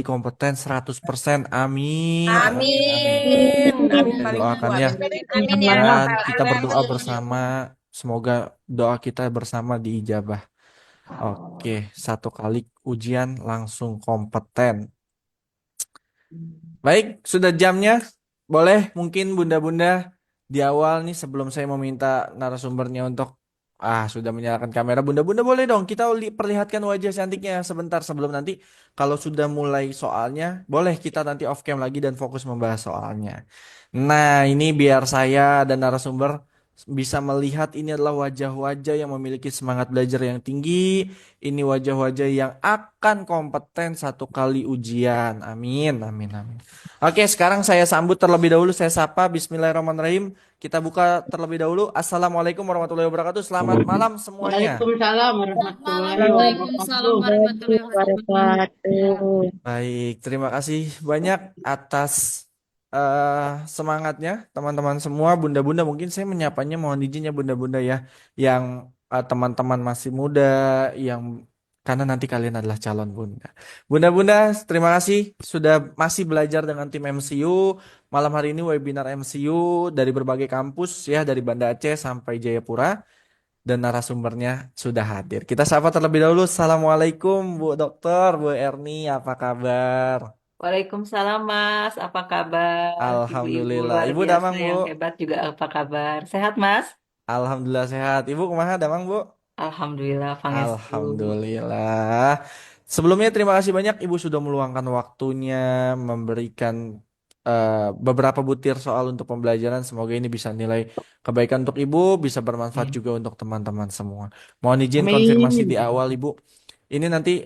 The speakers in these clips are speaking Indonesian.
kompeten 100%. Amin, amin, amin. Amin. Amin Saya paling doakan dua. ya. Amin paling amin ya Dan rabbal kita berdoa alamin. bersama. Semoga doa kita bersama diijabah. Oke, satu kali ujian langsung kompeten. Baik, sudah jamnya. Boleh mungkin bunda-bunda di awal nih sebelum saya meminta narasumbernya untuk sudah menyalakan kamera. Bunda-bunda boleh dong kita perlihatkan wajah cantiknya sebentar sebelum nanti kalau sudah mulai soalnya, boleh kita nanti off cam lagi dan fokus membahas soalnya. Nah, ini biar saya dan narasumber bisa melihat ini adalah wajah-wajah yang memiliki semangat belajar yang tinggi. Ini wajah-wajah yang akan kompeten satu kali ujian. Amin, amin, amin. Oke, sekarang saya sambut terlebih dahulu. Saya sapa. Bismillahirrahmanirrahim. Kita buka terlebih dahulu. Assalamualaikum warahmatullahi wabarakatuh. Selamat malam semuanya. Waalaikumsalam Selamat malam. warahmatullahi Waalaikumsalam wabarakatuh. warahmatullahi wabarakatuh. Wabarakatuh. Baik, terima kasih banyak atas semangatnya teman-teman semua. Bunda-bunda mungkin saya menyapanya mohon izin ya bunda-bunda ya. Yang teman-teman masih muda, yang karena nanti kalian adalah calon bunda. Bunda-bunda, terima kasih sudah masih belajar dengan tim MCU. Malam hari ini webinar MCU dari berbagai kampus ya, dari Banda Aceh sampai Jayapura. Dan narasumbernya sudah hadir. Kita sapa terlebih dahulu. Assalamualaikum Bu Dokter, Bu Erni, apa kabar? Waalaikumsalam Mas, apa kabar? Ibu-ibu Alhamdulillah. luar Ibu biasa damang Bu. yang hebat juga apa kabar? Sehat Mas? Alhamdulillah sehat. Ibu kumaha damang Bu? Alhamdulillah, Pangestu. Alhamdulillah. Sebelumnya terima kasih banyak Ibu sudah meluangkan waktunya memberikan beberapa butir soal untuk pembelajaran. Semoga ini bisa nilai kebaikan untuk Ibu, bisa bermanfaat Amin. juga untuk teman-teman semua. Mohon izin konfirmasi di Amin. awal Ibu. Ini nanti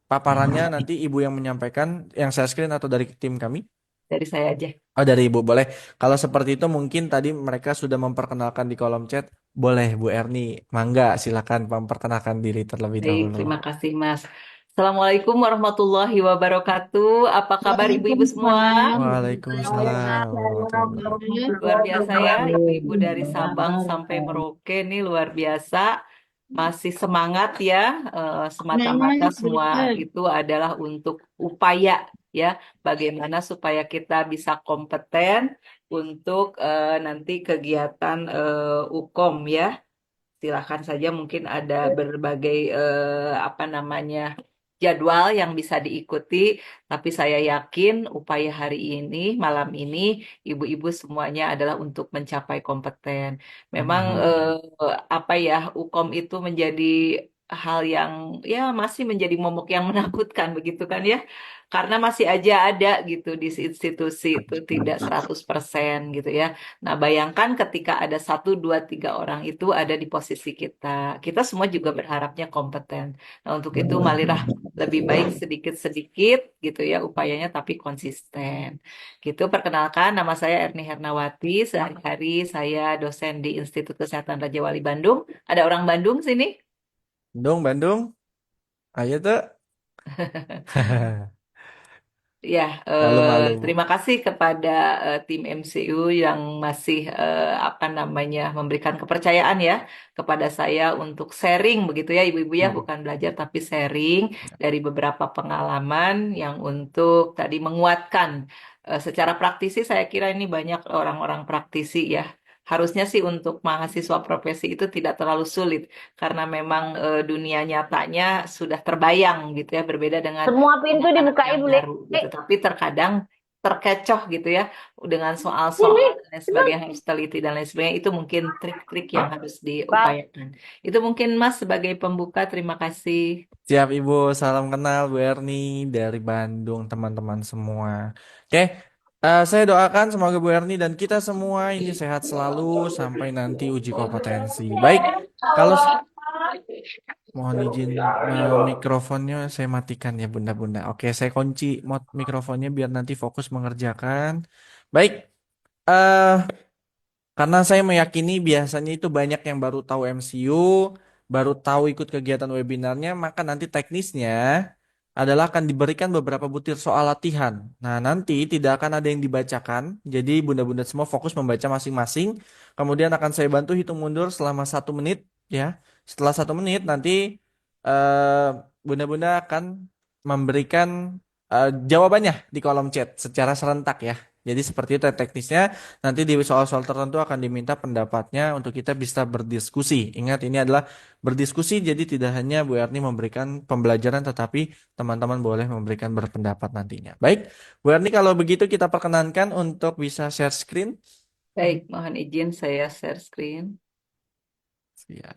paparannya nanti Ibu yang menyampaikan, yang saya screen atau dari tim kami? Dari saya aja. Oh dari Ibu boleh. Kalau seperti itu mungkin tadi mereka sudah memperkenalkan di kolom chat. Boleh Bu Erni, mangga silakan memperkenalkan diri terlebih Baik, dahulu. terima kasih Mas. Assalamualaikum warahmatullahi wabarakatuh. Apa kabar ibu-ibu semua? Waalaikumsalam Waalaikumsalam warahmatullahi wabarakatuh. Luar biasa ya, ibu-ibu dari Sabang sampai wabarakatuh. Merauke nih luar biasa. Masih semangat ya, semata-mata Namanya semua Berikan. itu adalah untuk upaya ya, bagaimana supaya kita bisa kompeten untuk nanti kegiatan UKOM ya. Silakan saja mungkin ada berbagai apa namanya jadwal yang bisa diikuti, tapi saya yakin upaya hari ini, malam ini, ibu-ibu semuanya adalah untuk mencapai kompeten. Memang apa ya, UKOM itu menjadi hal yang ya masih menjadi momok yang menakutkan begitu kan ya. Karena masih aja ada gitu di institusi itu tidak 100% gitu ya. Nah, bayangkan ketika ada satu, dua, tiga orang itu ada di posisi kita. Kita semua juga berharapnya kompeten. Nah, untuk itu marilah lebih baik sedikit-sedikit gitu ya upayanya tapi konsisten. Gitu, perkenalkan nama saya Erni Hernawati. Sehari-hari saya dosen di Institut Kesehatan Raja Wali Bandung. Ada orang Bandung sini? Bandung, Bandung. Ayo tuh. Ya, Malu-malu. terima kasih kepada tim MCU yang masih apa namanya memberikan kepercayaan ya kepada saya untuk sharing begitu ya ibu-ibu ya bukan belajar tapi sharing dari beberapa pengalaman yang untuk tadi menguatkan secara praktisi saya kira ini banyak orang-orang praktisi ya. Harusnya sih untuk mahasiswa profesi itu tidak terlalu sulit karena memang dunia nyatanya sudah terbayang gitu ya berbeda dengan Semua pintu anak-anak dibukain yang boleh. baru gitu. Tapi terkadang terkecoh gitu ya dengan soal-soal dan lain sebagainya, harus teliti dan lain sebagainya. Itu mungkin trik-trik yang harus Bang. diupayakan. Itu mungkin Mas sebagai pembuka. Terima kasih. Siap Ibu, salam kenal Bu Erni dari Bandung teman-teman semua. Oke, saya doakan semoga Bu Erni dan kita semua ini sehat selalu sampai nanti uji kompetensi. Baik, kalau mohon izin mikrofonnya saya matikan ya bunda-bunda. Oke, saya kunci mikrofonnya biar nanti fokus mengerjakan. Baik, eh karena saya meyakini biasanya itu banyak yang baru tahu MCU, baru tahu ikut kegiatan webinarnya, maka nanti teknisnya adalah akan diberikan beberapa butir soal latihan. Nah, nanti tidak akan ada yang dibacakan, jadi bunda-bunda semua fokus membaca masing-masing. Kemudian akan saya bantu hitung mundur selama 1 menit, ya. Setelah 1 menit nanti eh, bunda-bunda akan memberikan jawabannya di kolom chat secara serentak ya. Jadi seperti itu teknisnya. Nanti di soal-soal tertentu akan diminta pendapatnya untuk kita bisa berdiskusi. Ingat ini adalah berdiskusi, jadi tidak hanya Bu Erni memberikan pembelajaran, tetapi teman-teman boleh memberikan berpendapat nantinya. Baik, Bu Erni kalau begitu kita perkenankan untuk bisa share screen. Baik, mohon izin saya share screen. Ya,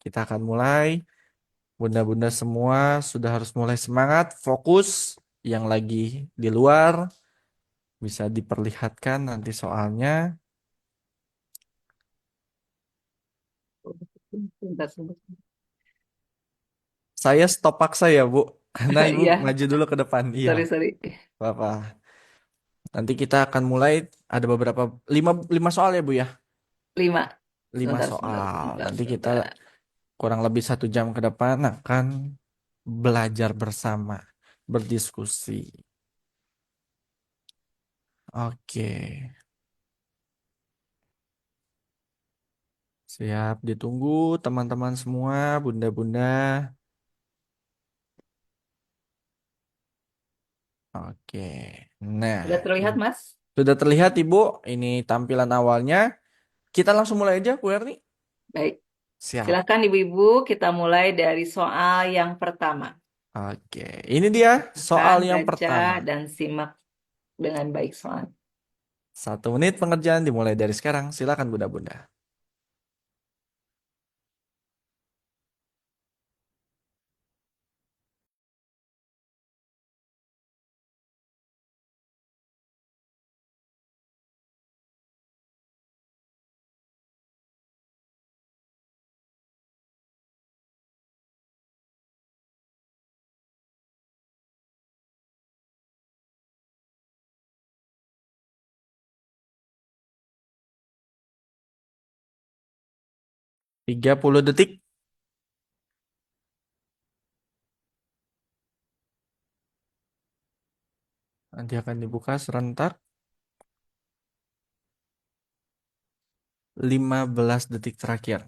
kita akan mulai. Bunda-bunda semua sudah harus mulai semangat, fokus. Yang lagi di luar bisa diperlihatkan nanti soalnya. Sebentar, sebentar. Saya stop paksa ya, Bu. Karena Ibu Iya, maju dulu ke depan. Iya, sorry, sorry. Bapak. Nanti kita akan mulai ada beberapa lima soal ya, Bu ya. 5. Lima Sebentar, sebentar, soal. sebentar, Nanti kita sebentar. kurang lebih 1 jam ke depan akan belajar bersama, berdiskusi. Oke, siap ditunggu teman-teman semua, bunda-bunda. Oke, nah Sudah terlihat, ini Mas? sudah terlihat Ibu. Ini tampilan awalnya. Kita langsung mulai aja, Bu Erni. Baik. Siap. Silakan Ibu-ibu, kita mulai dari soal yang pertama. Oke, ini dia soal Silakan yang baca pertama. dan simak dengan baik soal. 1 menit pengerjaan dimulai dari sekarang. Silakan bunda-bunda. Tiga puluh detik. Nanti akan dibuka serentak. 15 detik terakhir.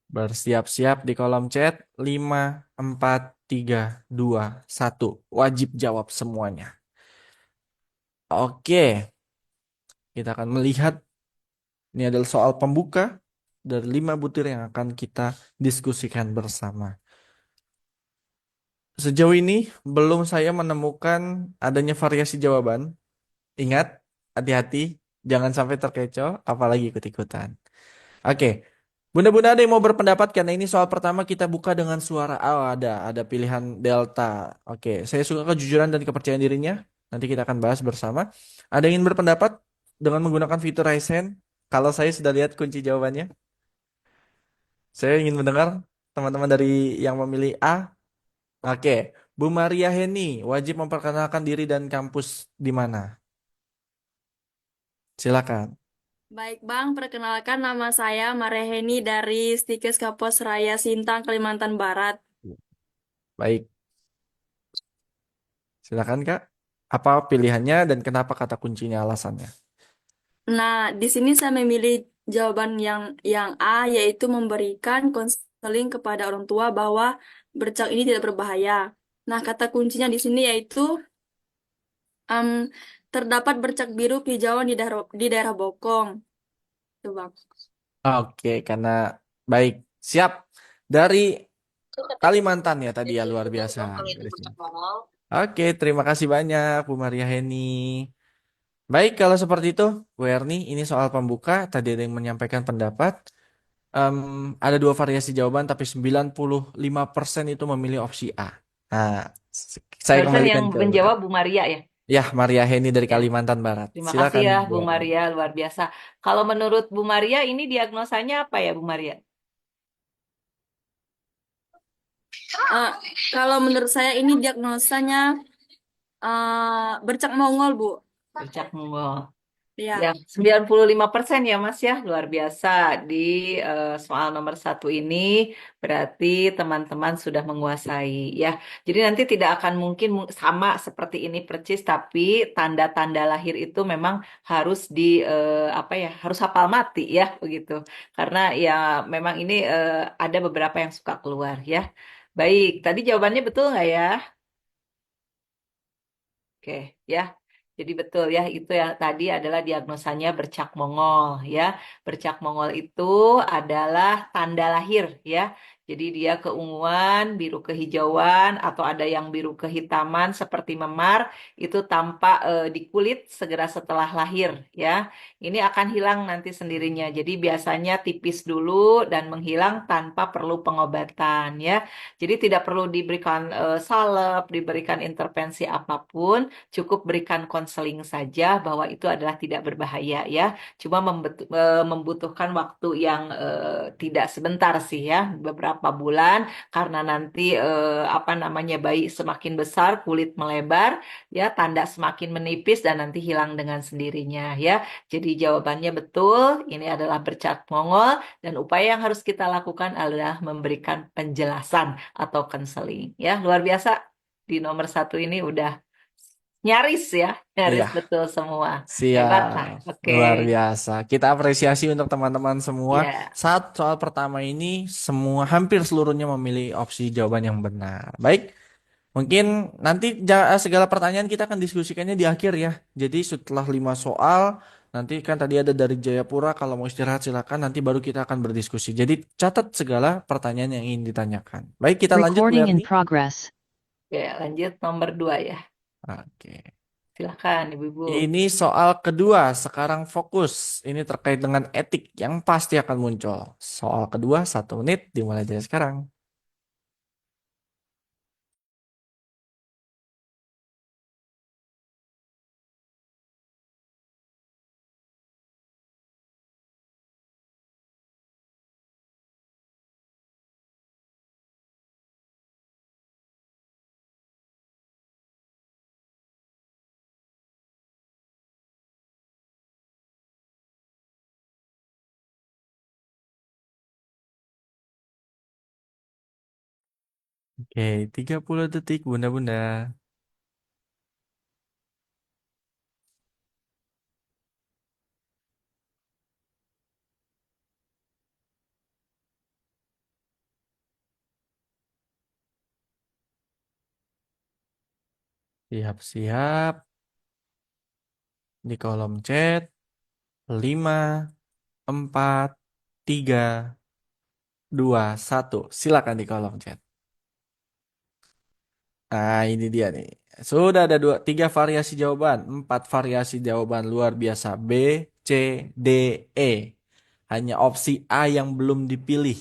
Bersiap-siap di kolom chat. 5, 4, 3, 2, 1. Wajib jawab semuanya. Oke, kita akan melihat. Ini adalah soal pembuka dari 5 butir yang akan kita diskusikan bersama. Sejauh ini belum saya menemukan adanya variasi jawaban. Ingat, hati-hati, jangan sampai terkecoh, apalagi ikut-ikutan. Oke, bunda-bunda ada yang mau berpendapat karena ini soal pertama kita buka dengan suara A. Oh, ada pilihan delta. Oke, saya suka kejujuran dan kepercayaan dirinya. Nanti kita akan bahas bersama. Ada yang ingin berpendapat dengan menggunakan fitur Raise Hand? Kalau saya sudah lihat kunci jawabannya, saya ingin mendengar teman-teman dari yang memilih A. Oke, Bu Maria Heni wajib memperkenalkan diri dan kampus di mana? Silakan. Baik Bang, perkenalkan nama saya Mareheni dari Stikes Kapos Raya Sintang, Kalimantan Barat. Baik, silakan Kak. Apa pilihannya dan kenapa kata kuncinya alasannya? Nah, di sini saya memilih jawaban yang A, yaitu memberikan konseling kepada orang tua bahwa bercak ini tidak berbahaya. Nah, kata kuncinya di sini yaitu em, terdapat bercak biru kehijauan di daerah Bokong. Itu Bang. Oke, karena baik, siap. Dari Kalimantan ya tadi ya luar biasa garisnya. Oke, terima kasih banyak Bu Maria Heni. Baik, kalau seperti itu, Bu Erni, ini soal pembuka. Tadi ada yang menyampaikan pendapat. Em, ada 2 variasi jawaban, tapi 95% itu memilih opsi A. Nah, saya Barusan yang kembalikan ke Bu menjawab Erni. Bu Maria ya. Ya, Maria Heni dari Ya, Kalimantan Barat. terima kasih Silakan, ya Bu Bu Erni. Maria, luar biasa. Kalau menurut Bu Maria ini diagnosanya apa ya Bu Maria? Eh, Kalau menurut saya ini diagnosanya bercak Mongol, Bu. Bercak Mongol. Ya, Ya, 95% ya Mas ya, luar biasa. Di soal nomor satu ini berarti teman-teman sudah menguasai ya. Jadi nanti tidak akan mungkin sama seperti ini percis, tapi tanda-tanda lahir itu memang harus apa ya, harus hafal mati ya begitu. Karena ya memang ini ada beberapa yang suka keluar ya. Baik, tadi jawabannya betul nggak ya? Oke, ya. Jadi betul ya, itu yang tadi adalah diagnosanya bercak Mongol ya. Bercak Mongol itu adalah tanda lahir ya. Jadi dia keunguan, biru kehijauan, atau ada yang biru kehitaman seperti memar, itu tampak di kulit segera setelah lahir ya. Ini akan hilang nanti sendirinya. Jadi biasanya tipis dulu dan menghilang tanpa perlu pengobatan ya. Jadi tidak perlu diberikan salep, diberikan intervensi apapun, cukup berikan konseling saja bahwa itu adalah tidak berbahaya ya. Cuma membutuhkan waktu yang tidak sebentar sih ya, beberapa bulan karena nanti apa namanya bayi semakin besar, kulit melebar, ya tanda semakin menipis dan nanti hilang dengan sendirinya ya. Jadi jawabannya betul, ini adalah bercak Mongol dan upaya yang harus kita lakukan adalah memberikan penjelasan atau konseling ya. Luar biasa di nomor satu ini udah nyaris ya, nyaris Iya, betul semua. Hebat lah. siap. Oke. Luar biasa. Kita apresiasi untuk teman-teman semua. Ya. Saat soal pertama ini, semua hampir seluruhnya memilih opsi jawaban yang benar. Baik, mungkin nanti segala pertanyaan kita akan diskusikannya di akhir ya. Jadi setelah 5 soal, nanti kan tadi ada dari Jayapura, kalau mau istirahat silakan, nanti baru kita akan berdiskusi. Jadi catat segala pertanyaan yang ingin ditanyakan. Baik, kita lanjut Bu Recording in Erni. progress. Oke, lanjut nomor dua ya. Oke. Silakan Ibu-ibu. Ini soal kedua, sekarang fokus. Ini terkait dengan etik yang pasti akan muncul. Soal kedua, 1 menit, dimulai dari sekarang. Oke, 30 detik, bunda-bunda. Siap-siap di kolom chat. 5, 4, 3, 2, 1. Silakan di kolom chat. Nah, ini dia nih. Sudah ada 3 variasi jawaban, 4 variasi jawaban luar biasa. B, C, D, E. Hanya opsi A yang belum dipilih.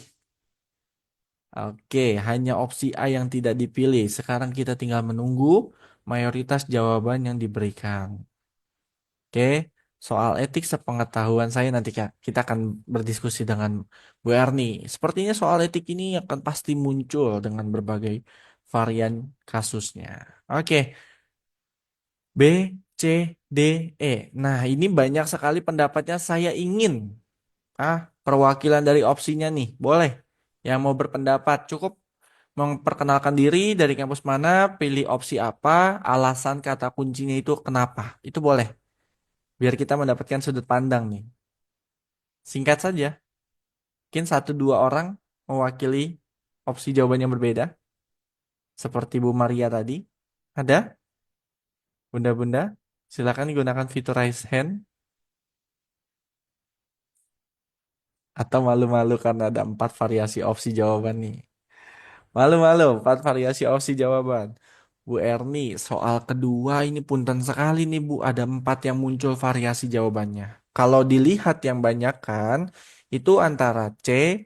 Oke, hanya opsi A yang tidak dipilih. Sekarang kita tinggal menunggu mayoritas jawaban yang diberikan. Oke, soal etik sepengetahuan saya nanti Kak, kita akan berdiskusi dengan Bu Erni. Sepertinya soal etik ini akan pasti muncul dengan berbagai varian kasusnya. Oke, B, C, D, E. Nah, ini banyak sekali pendapatnya saya ingin. Perwakilan dari opsinya nih, boleh. Yang mau berpendapat cukup memperkenalkan diri dari kampus mana, pilih opsi apa, alasan kata kuncinya itu kenapa. Itu boleh. Biar kita mendapatkan sudut pandang nih. Singkat saja, mungkin 1 2 orang mewakili opsi jawaban yang berbeda. Seperti Bu Maria tadi. Ada? Bunda-bunda? Silakan gunakan fitur raise hand. Atau malu-malu karena ada 4 variasi opsi jawaban nih. Malu-malu, 4 variasi opsi jawaban. Bu Erni, soal kedua ini punten sekali nih Bu. Ada 4 yang muncul variasi jawabannya. Kalau dilihat yang banyak kan, itu antara C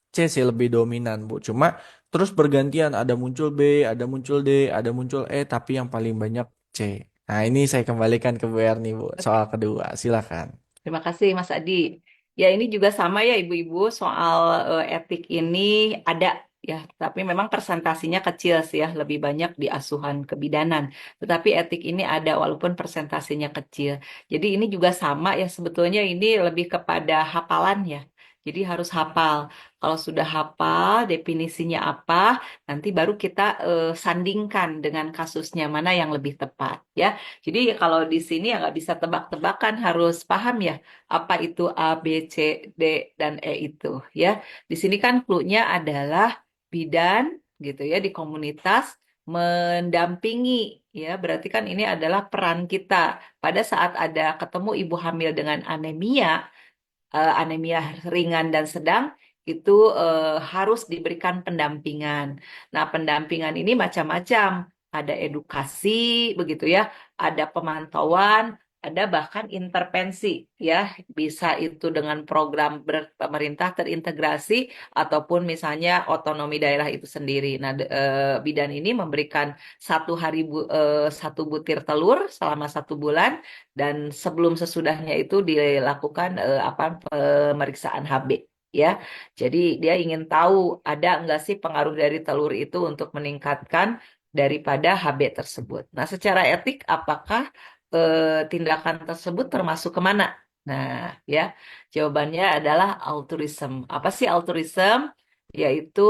sih lebih dominan Bu. Cuma terus bergantian, ada muncul B, ada muncul D, ada muncul E, tapi yang paling banyak C. Nah ini saya kembalikan ke Bu Erni Bu, soal kedua. Silakan. Terima kasih Mas Adi. Ya ini juga sama ya Ibu-ibu soal etik ini ada ya, tapi memang persentasinya kecil sih ya, lebih banyak di asuhan kebidanan. Tetapi etik ini ada walaupun persentasinya kecil. Jadi ini juga sama ya, sebetulnya ini lebih kepada hafalan ya. Jadi harus hafal. Kalau sudah hafal definisinya apa, nanti baru kita sandingkan dengan kasusnya mana yang lebih tepat ya. Jadi kalau di sini ya nggak bisa tebak-tebakan, harus paham ya apa itu A, B, C, D, dan E itu ya. Di sini kan clue-nya adalah bidan gitu ya di komunitas mendampingi ya. Berarti kan ini adalah peran kita pada saat ada ketemu ibu hamil dengan anemia, anemia ringan dan sedang itu harus diberikan pendampingan. Nah, pendampingan ini macam-macam. Ada edukasi, begitu ya, ada pemantauan, ada bahkan intervensi, ya. Bisa itu dengan program pemerintah terintegrasi ataupun misalnya otonomi daerah itu sendiri. Nah, bidan ini memberikan satu butir telur selama 1 bulan dan sebelum sesudahnya itu dilakukan pemeriksaan HB ya. Jadi dia ingin tahu ada enggak sih pengaruh dari telur itu untuk meningkatkan daripada HB tersebut. Nah, secara etik apakah tindakan tersebut termasuk kemana? Nah, ya jawabannya adalah altruism. Apa sih altruism? Yaitu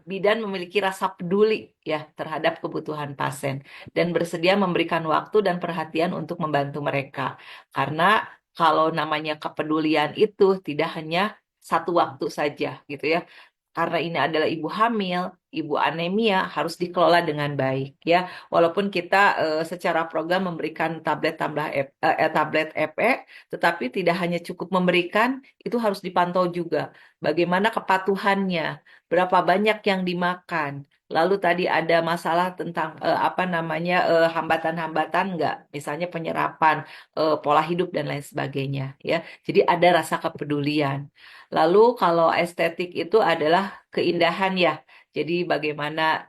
bidan memiliki rasa peduli ya terhadap kebutuhan pasien dan bersedia memberikan waktu dan perhatian untuk membantu mereka. Karena kalau namanya kepedulian itu tidak hanya satu waktu saja gitu ya. Karena ini adalah ibu hamil, ibu anemia harus dikelola dengan baik ya. Walaupun kita secara program memberikan tablet FE, tetapi tidak hanya cukup memberikan, itu harus dipantau juga. Bagaimana kepatuhannya, berapa banyak yang dimakan. Lalu tadi ada masalah tentang apa namanya hambatan-hambatan nggak, misalnya penyerapan, pola hidup dan lain sebagainya ya. Jadi ada rasa kepedulian. Lalu kalau estetik itu adalah keindahan ya. Jadi bagaimana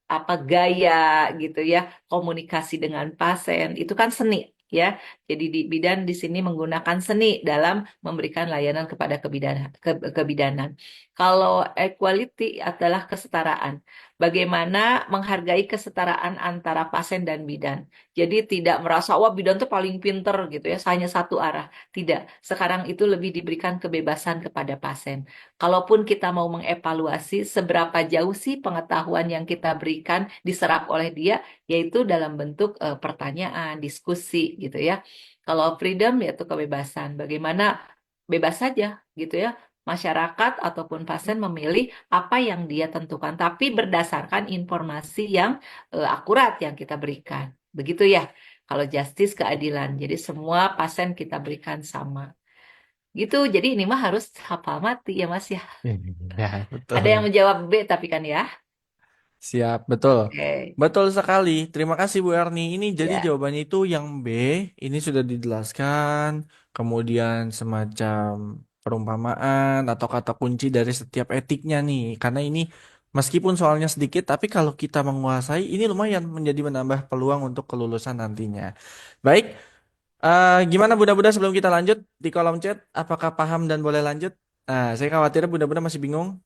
apa gaya gitu ya, komunikasi dengan pasien itu kan seni ya. Jadi di bidan di sini menggunakan seni dalam memberikan layanan kepada kebidanan. Kalau equality adalah kesetaraan. Bagaimana menghargai kesetaraan antara pasien dan bidan. Jadi tidak merasa wah bidan tuh paling pinter gitu ya, hanya satu arah. Tidak. Sekarang itu lebih diberikan kebebasan kepada pasien. Kalaupun kita mau mengevaluasi seberapa jauh sih pengetahuan yang kita berikan diserap oleh dia, yaitu dalam bentuk pertanyaan, diskusi gitu ya. Kalau freedom yaitu kebebasan. Bagaimana bebas saja gitu ya. Masyarakat ataupun pasien memilih apa yang dia tentukan, tapi berdasarkan informasi yang akurat yang kita berikan. Begitu ya. Kalau justice keadilan, jadi semua pasien kita berikan sama. Gitu, jadi ini mah harus hafal mati ya Mas ya. Ya, Ada yang betul. menjawab B tapi kan ya. Siap, betul. Oke, Betul sekali. Terima kasih Bu Erni. Ini jadi ya. jawabannya itu yang B. Ini sudah dijelaskan. Kemudian semacam perumpamaan atau kata kunci dari setiap etiknya nih. Karena ini meskipun soalnya sedikit, tapi kalau kita menguasai, ini lumayan menjadi menambah peluang untuk kelulusan nantinya. Baik, gimana Bunda-Bunda sebelum kita lanjut di kolom chat? Apakah paham dan boleh lanjut? Nah, saya khawatir Bunda-Bunda masih bingung.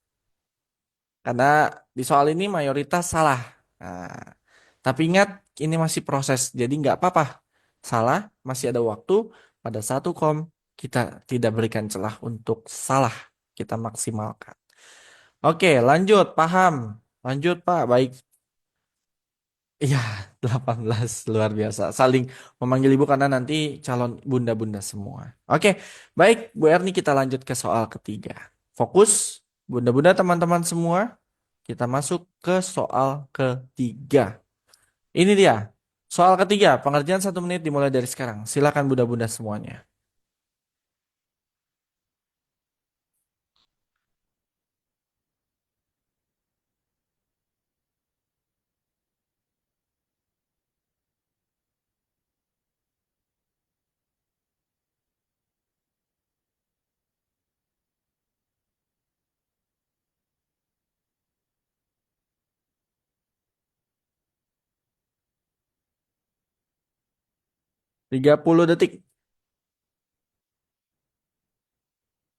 Karena di soal ini mayoritas salah. Nah, tapi ingat ini masih proses, jadi nggak apa-apa. Salah, masih ada waktu. Pada satu kita tidak berikan celah untuk salah. Kita maksimalkan. Oke, lanjut. Paham. Lanjut, Pak. Baik. Iya, 18. Luar biasa. Saling memanggil ibu karena nanti calon bunda-bunda semua. Oke, baik. Bu Erni kita lanjut ke soal ketiga. Fokus, bunda-bunda teman-teman semua. Kita masuk ke soal ketiga. Ini dia. Soal ketiga, pengerjaan 1 menit dimulai dari sekarang. Silakan bunda-bunda semuanya. 30 detik.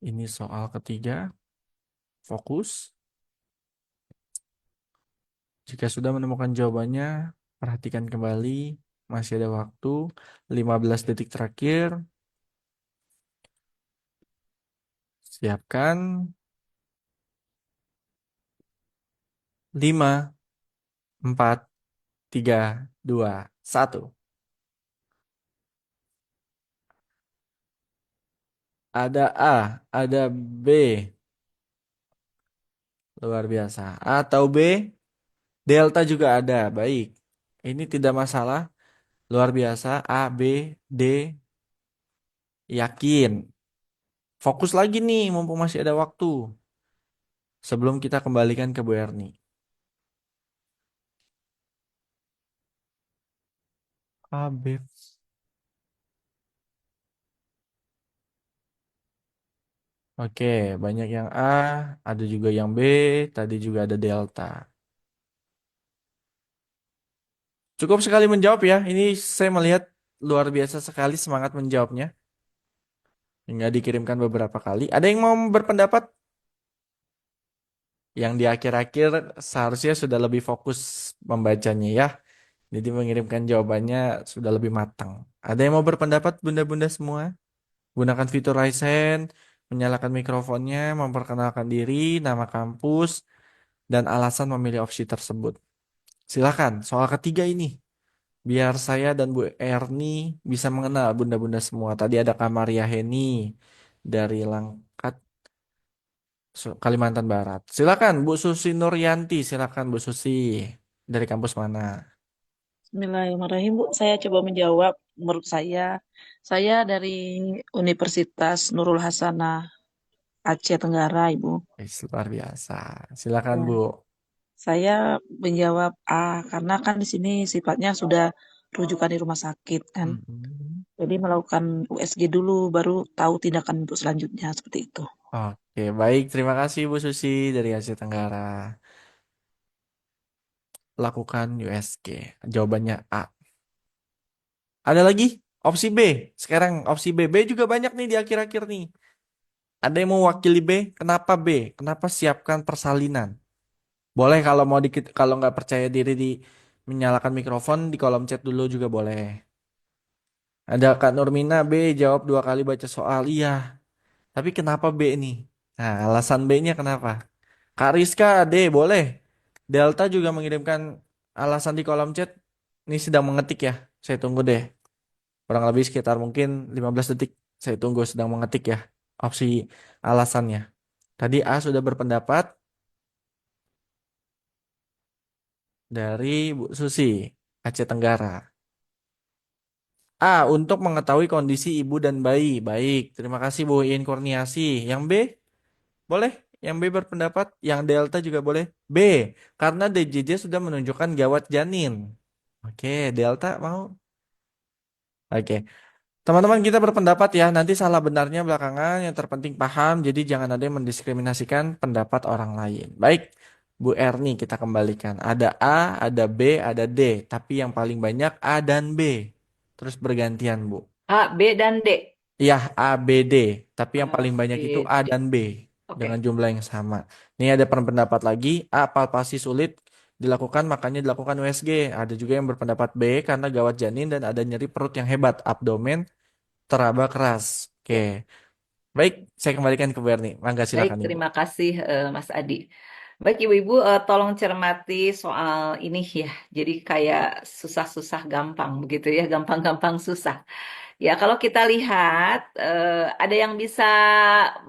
Ini soal ketiga. Fokus. Jika sudah menemukan jawabannya, perhatikan kembali. Masih ada waktu 15 detik terakhir. Siapkan. 5, 4, 3, 2, 1. Ada A, ada B. Luar biasa. A atau B? Delta juga ada. Baik. Ini tidak masalah. Luar biasa. A, B, D. Yakin. Fokus lagi nih, mumpung masih ada waktu. Sebelum kita kembalikan ke Bu Erni. A, B. Oke, banyak yang A, ada juga yang B, tadi juga ada Delta. Cukup sekali menjawab ya. Ini saya melihat luar biasa sekali semangat menjawabnya. Hingga dikirimkan beberapa kali. Ada yang mau berpendapat? Yang di akhir-akhir seharusnya sudah lebih fokus membacanya ya. Jadi mengirimkan jawabannya sudah lebih matang. Ada yang mau berpendapat bunda-bunda semua? Gunakan fitur raise hand, menyalakan mikrofonnya, memperkenalkan diri, nama kampus, dan alasan memilih opsi tersebut. Silakan, soal ketiga ini. Biar saya dan Bu Erni bisa mengenal bunda-bunda semua. Tadi ada Kamaria Heni dari Langkat, Kalimantan Barat. Silakan Bu Susi Nuryanti, silakan Bu Susi. Dari kampus mana? Bismillahirrahmanirrahim, Bu. Saya coba menjawab. Menurut saya dari Universitas Nurul Hasanah Aceh Tenggara, Ibu. Luar biasa. Silakan Ya, Bu. saya menjawab A karena kan di sini sifatnya sudah rujukan di rumah sakit kan. Mm-mm. Jadi melakukan USG dulu, baru tahu tindakan untuk selanjutnya seperti itu. Oke, baik. Terima kasih Bu Susi dari Asia Tenggara. Lakukan USG. Jawabannya A. Ada lagi? Opsi B. Sekarang opsi B. B juga banyak nih di akhir-akhir nih. Ada yang mewakili B? Kenapa B? Kenapa siapkan persalinan? Boleh kalau mau dikit, kalau nggak percaya diri di menyalakan mikrofon di kolom chat dulu juga boleh. Ada Kak Nurmina B jawab 2 kali baca soal. Iya. Tapi kenapa B nih? Nah, alasan B-nya kenapa? Kak Rizka D boleh. Delta juga mengirimkan alasan di kolom chat. Ini sedang mengetik ya. Saya tunggu deh. Kurang lebih sekitar mungkin 15 detik. Saya tunggu sedang mengetik ya. Opsi alasannya. Tadi A sudah berpendapat dari Bu Susi, Aceh Tenggara. A. Untuk mengetahui kondisi ibu dan bayi. Baik, terima kasih Bu In Kurniasi. Yang B, boleh? Yang B berpendapat. Yang Delta juga boleh. B. Karena DJJ sudah menunjukkan gawat janin. Oke, Delta mau? Oke. Teman-teman kita berpendapat ya, nanti salah benarnya belakangan, yang terpenting paham, jadi jangan ada yang mendiskriminasikan pendapat orang lain. Baik, Bu Erni kita kembalikan. Ada A, ada B, ada D, tapi yang paling banyak A dan B. Terus bergantian, Bu. A, B, dan D. Iya, A, B, D, tapi yang A, paling banyak itu B, A D. dan B dengan Oke. jumlah yang sama. Ini ada pendapat lagi, A palpasi sulit dilakukan makanya dilakukan USG. Ada juga yang berpendapat B karena gawat janin dan ada nyeri perut yang hebat, abdomen teraba keras. Oke. Ya. Baik, saya kembalikan ke Berni. Mangga Baik, silakan Ibu. terima kasih Mas Adi. Baik Ibu-Ibu, tolong cermati soal ini ya. Jadi kayak susah-susah gampang begitu ya, gampang-gampang susah. Ya, kalau kita lihat, ada yang bisa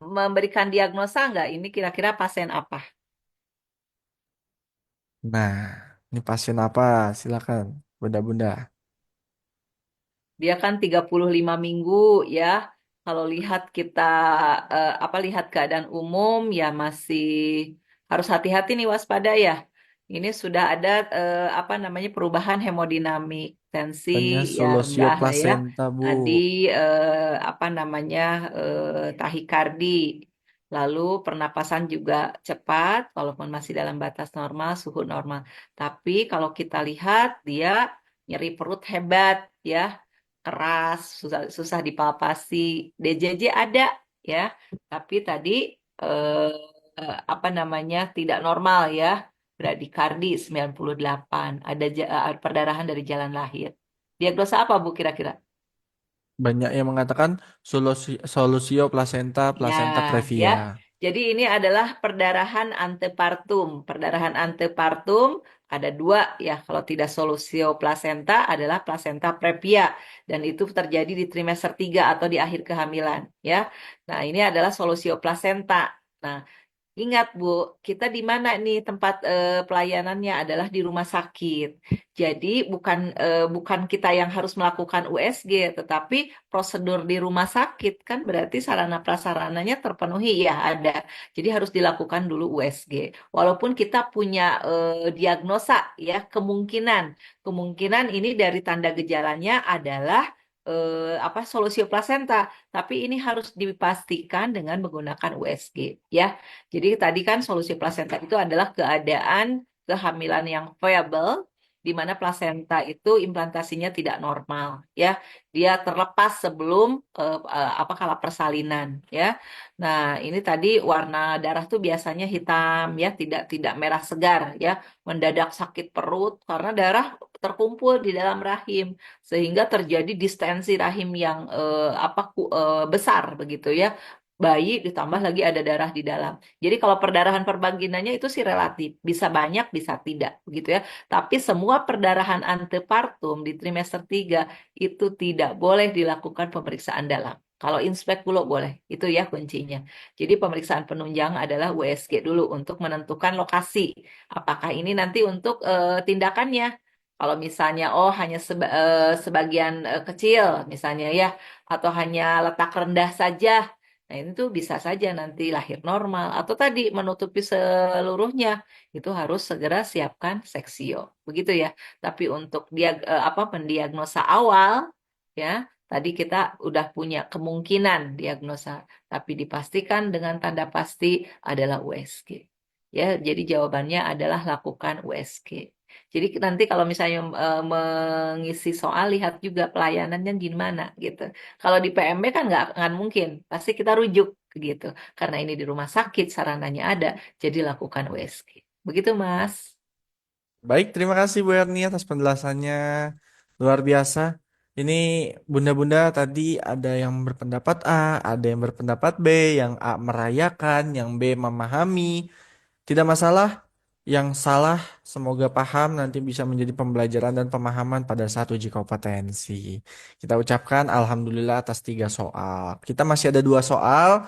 memberikan diagnosa nggak? Ini kira-kira pasien apa? Nah, ini pasien apa? Silakan, Bunda-bunda. Dia kan 35 minggu ya. Kalau lihat kita lihat keadaan umum ya masih harus hati-hati nih waspada ya. Ini sudah ada perubahan hemodinamik, tensi Tanya ya solusio rendah lah ya. placenta, Bu. Tadi tahikardi. Lalu pernapasan juga cepat walaupun masih dalam batas normal, suhu normal. Tapi kalau kita lihat dia nyeri perut hebat ya, keras, susah susah dipalpasi. DJJ ada ya, tapi tadi tidak normal ya. bradikardi 98, ada perdarahan dari jalan lahir. Diagnosa apa Bu kira-kira? Banyak yang mengatakan solusio plasenta, Ya, plasenta ya. previa. Jadi ini adalah perdarahan antepartum. Perdarahan antepartum ada dua ya. Kalau tidak solusio plasenta adalah plasenta previa dan itu terjadi di trimester 3 atau di akhir kehamilan ya. Nah, ini adalah solusio plasenta. Nah, ingat Bu, kita di mana nih tempat pelayanannya adalah di rumah sakit. Jadi bukan kita yang harus melakukan USG, tetapi prosedur di rumah sakit kan berarti sarana prasarananya terpenuhi ya ada. Jadi harus dilakukan dulu USG. Walaupun kita punya diagnosa ya kemungkinan ini dari tanda gejalanya adalah apa solusio plasenta, tapi ini harus dipastikan dengan menggunakan USG ya. Jadi tadi kan solusi plasenta itu adalah keadaan kehamilan yang viable di mana plasenta itu implantasinya tidak normal ya. Dia terlepas sebelum apa kala persalinan ya. Nah, ini tadi warna darah tuh biasanya hitam ya, tidak merah segar ya. Mendadak sakit perut karena darah terkumpul di dalam rahim sehingga terjadi distensi rahim yang besar begitu ya, bayi ditambah lagi ada darah di dalam. Jadi kalau perdarahan perbaginannya itu sih relatif, bisa banyak, bisa tidak, begitu ya. Tapi semua perdarahan antepartum di trimester 3 itu tidak boleh dilakukan pemeriksaan dalam. Kalau inspekulo boleh, itu ya kuncinya. Jadi pemeriksaan penunjang adalah USG dulu untuk menentukan lokasi. Apakah ini nanti untuk tindakannya? Kalau misalnya oh hanya sebagian kecil misalnya ya, atau hanya letak rendah saja. Nah, ini tuh bisa saja nanti lahir normal atau tadi menutupi seluruhnya. Itu harus segera siapkan seksio. Begitu ya. Tapi untuk pendiagnosa awal ya, tadi kita udah punya kemungkinan diagnosa, tapi dipastikan dengan tanda pasti adalah USG. Ya, jadi jawabannya adalah lakukan USG. Jadi nanti kalau misalnya mengisi soal lihat juga pelayanannya di mana gitu. Kalau di PMB kan nggak mungkin, pasti kita rujuk gitu. Karena ini di rumah sakit, sarananya ada, jadi lakukan USG. Begitu, Mas. Baik, terima kasih Bu Erni atas penjelasannya. Luar biasa. Ini bunda-bunda tadi ada yang berpendapat A, ada yang berpendapat B, yang A merayakan, yang B memahami. Tidak masalah, yang salah semoga paham nanti bisa menjadi pembelajaran dan pemahaman pada saat uji kompetensi. Kita ucapkan Alhamdulillah atas 3 soal. Kita masih ada 2 soal.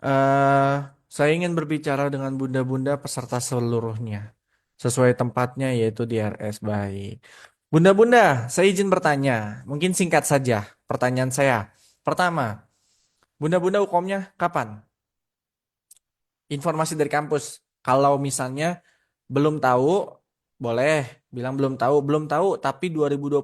eh saya ingin berbicara dengan bunda-bunda peserta seluruhnya. Sesuai tempatnya yaitu di RS. Baik. Bunda-bunda, saya izin bertanya. Mungkin singkat saja pertanyaan saya. Pertama, bunda-bunda hukumnya kapan? Informasi dari kampus. Kalau misalnya belum tahu, boleh bilang belum tahu, tapi 2025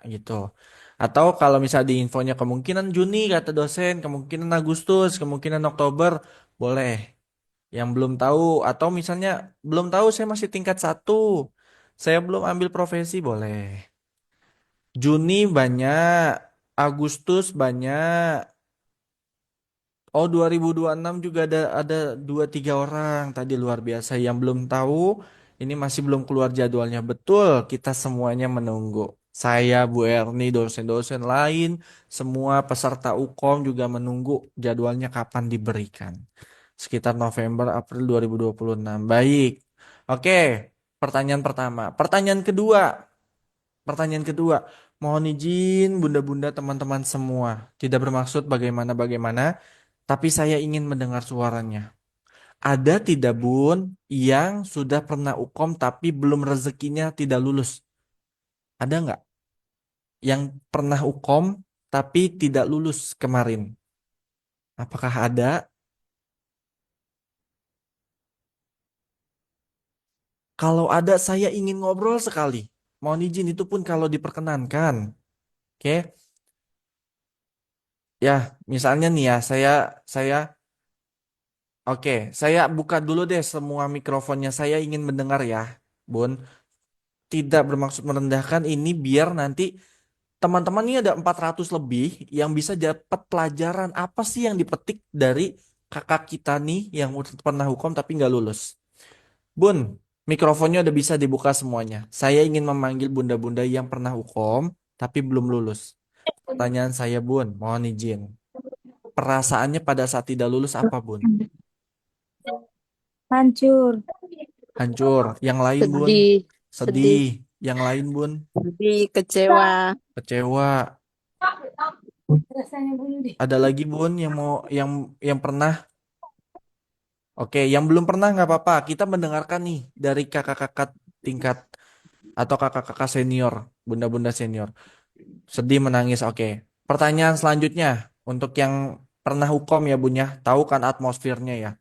gitu. Atau kalau misalnya di infonya kemungkinan Juni kata dosen, kemungkinan Agustus, kemungkinan Oktober, boleh. Yang belum tahu atau misalnya belum tahu saya masih tingkat 1, saya belum ambil profesi, boleh. Juni banyak, Agustus banyak. Oh, 2026 juga ada 2-3 orang tadi luar biasa yang belum tahu. Ini masih belum keluar jadwalnya. Betul, kita semuanya menunggu. Saya, Bu Erni, dosen-dosen lain, semua peserta UKOM juga menunggu jadwalnya kapan diberikan. Sekitar November, April 2026. Baik. Oke, pertanyaan pertama. Pertanyaan kedua. Mohon izin bunda-bunda teman-teman semua. Tidak bermaksud bagaimana-bagaimana. Tapi saya ingin mendengar suaranya. Ada tidak bun yang sudah pernah ukom tapi belum rezekinya tidak lulus? Ada nggak yang pernah ukom tapi tidak lulus kemarin? Apakah ada? Kalau ada saya ingin ngobrol sekali. Mohon izin itu pun kalau diperkenankan. Oke. Ya, misalnya nih ya, saya oke, saya buka dulu deh semua mikrofonnya. Saya ingin mendengar ya, Bun. Tidak bermaksud merendahkan ini biar nanti teman-teman ini ada 400 lebih yang bisa dapat pelajaran apa sih yang dipetik dari kakak kita nih yang udah pernah hukum tapi nggak lulus. Bun, Mikrofonnya udah bisa dibuka semuanya. Saya ingin memanggil bunda-bunda yang pernah hukum tapi belum lulus. Pertanyaan saya, Bun, mohon izin. Perasaannya pada saat tidak lulus apa, Bun? Hancur, Hancur. Yang lain, Bun? Sedih, sedih, Sedih. Yang lain, Bun? sedih, kecewa. Kecewa. Ada lagi, Bun, yang mau yang pernah? Oke, yang belum pernah nggak apa-apa. Kita mendengarkan nih dari kakak-kakak tingkat atau kakak-kakak senior, bunda-bunda senior. Sedih, menangis. Oke. Pertanyaan selanjutnya untuk yang pernah hukum ya, Bun ya. Tahu kan atmosfernya ya.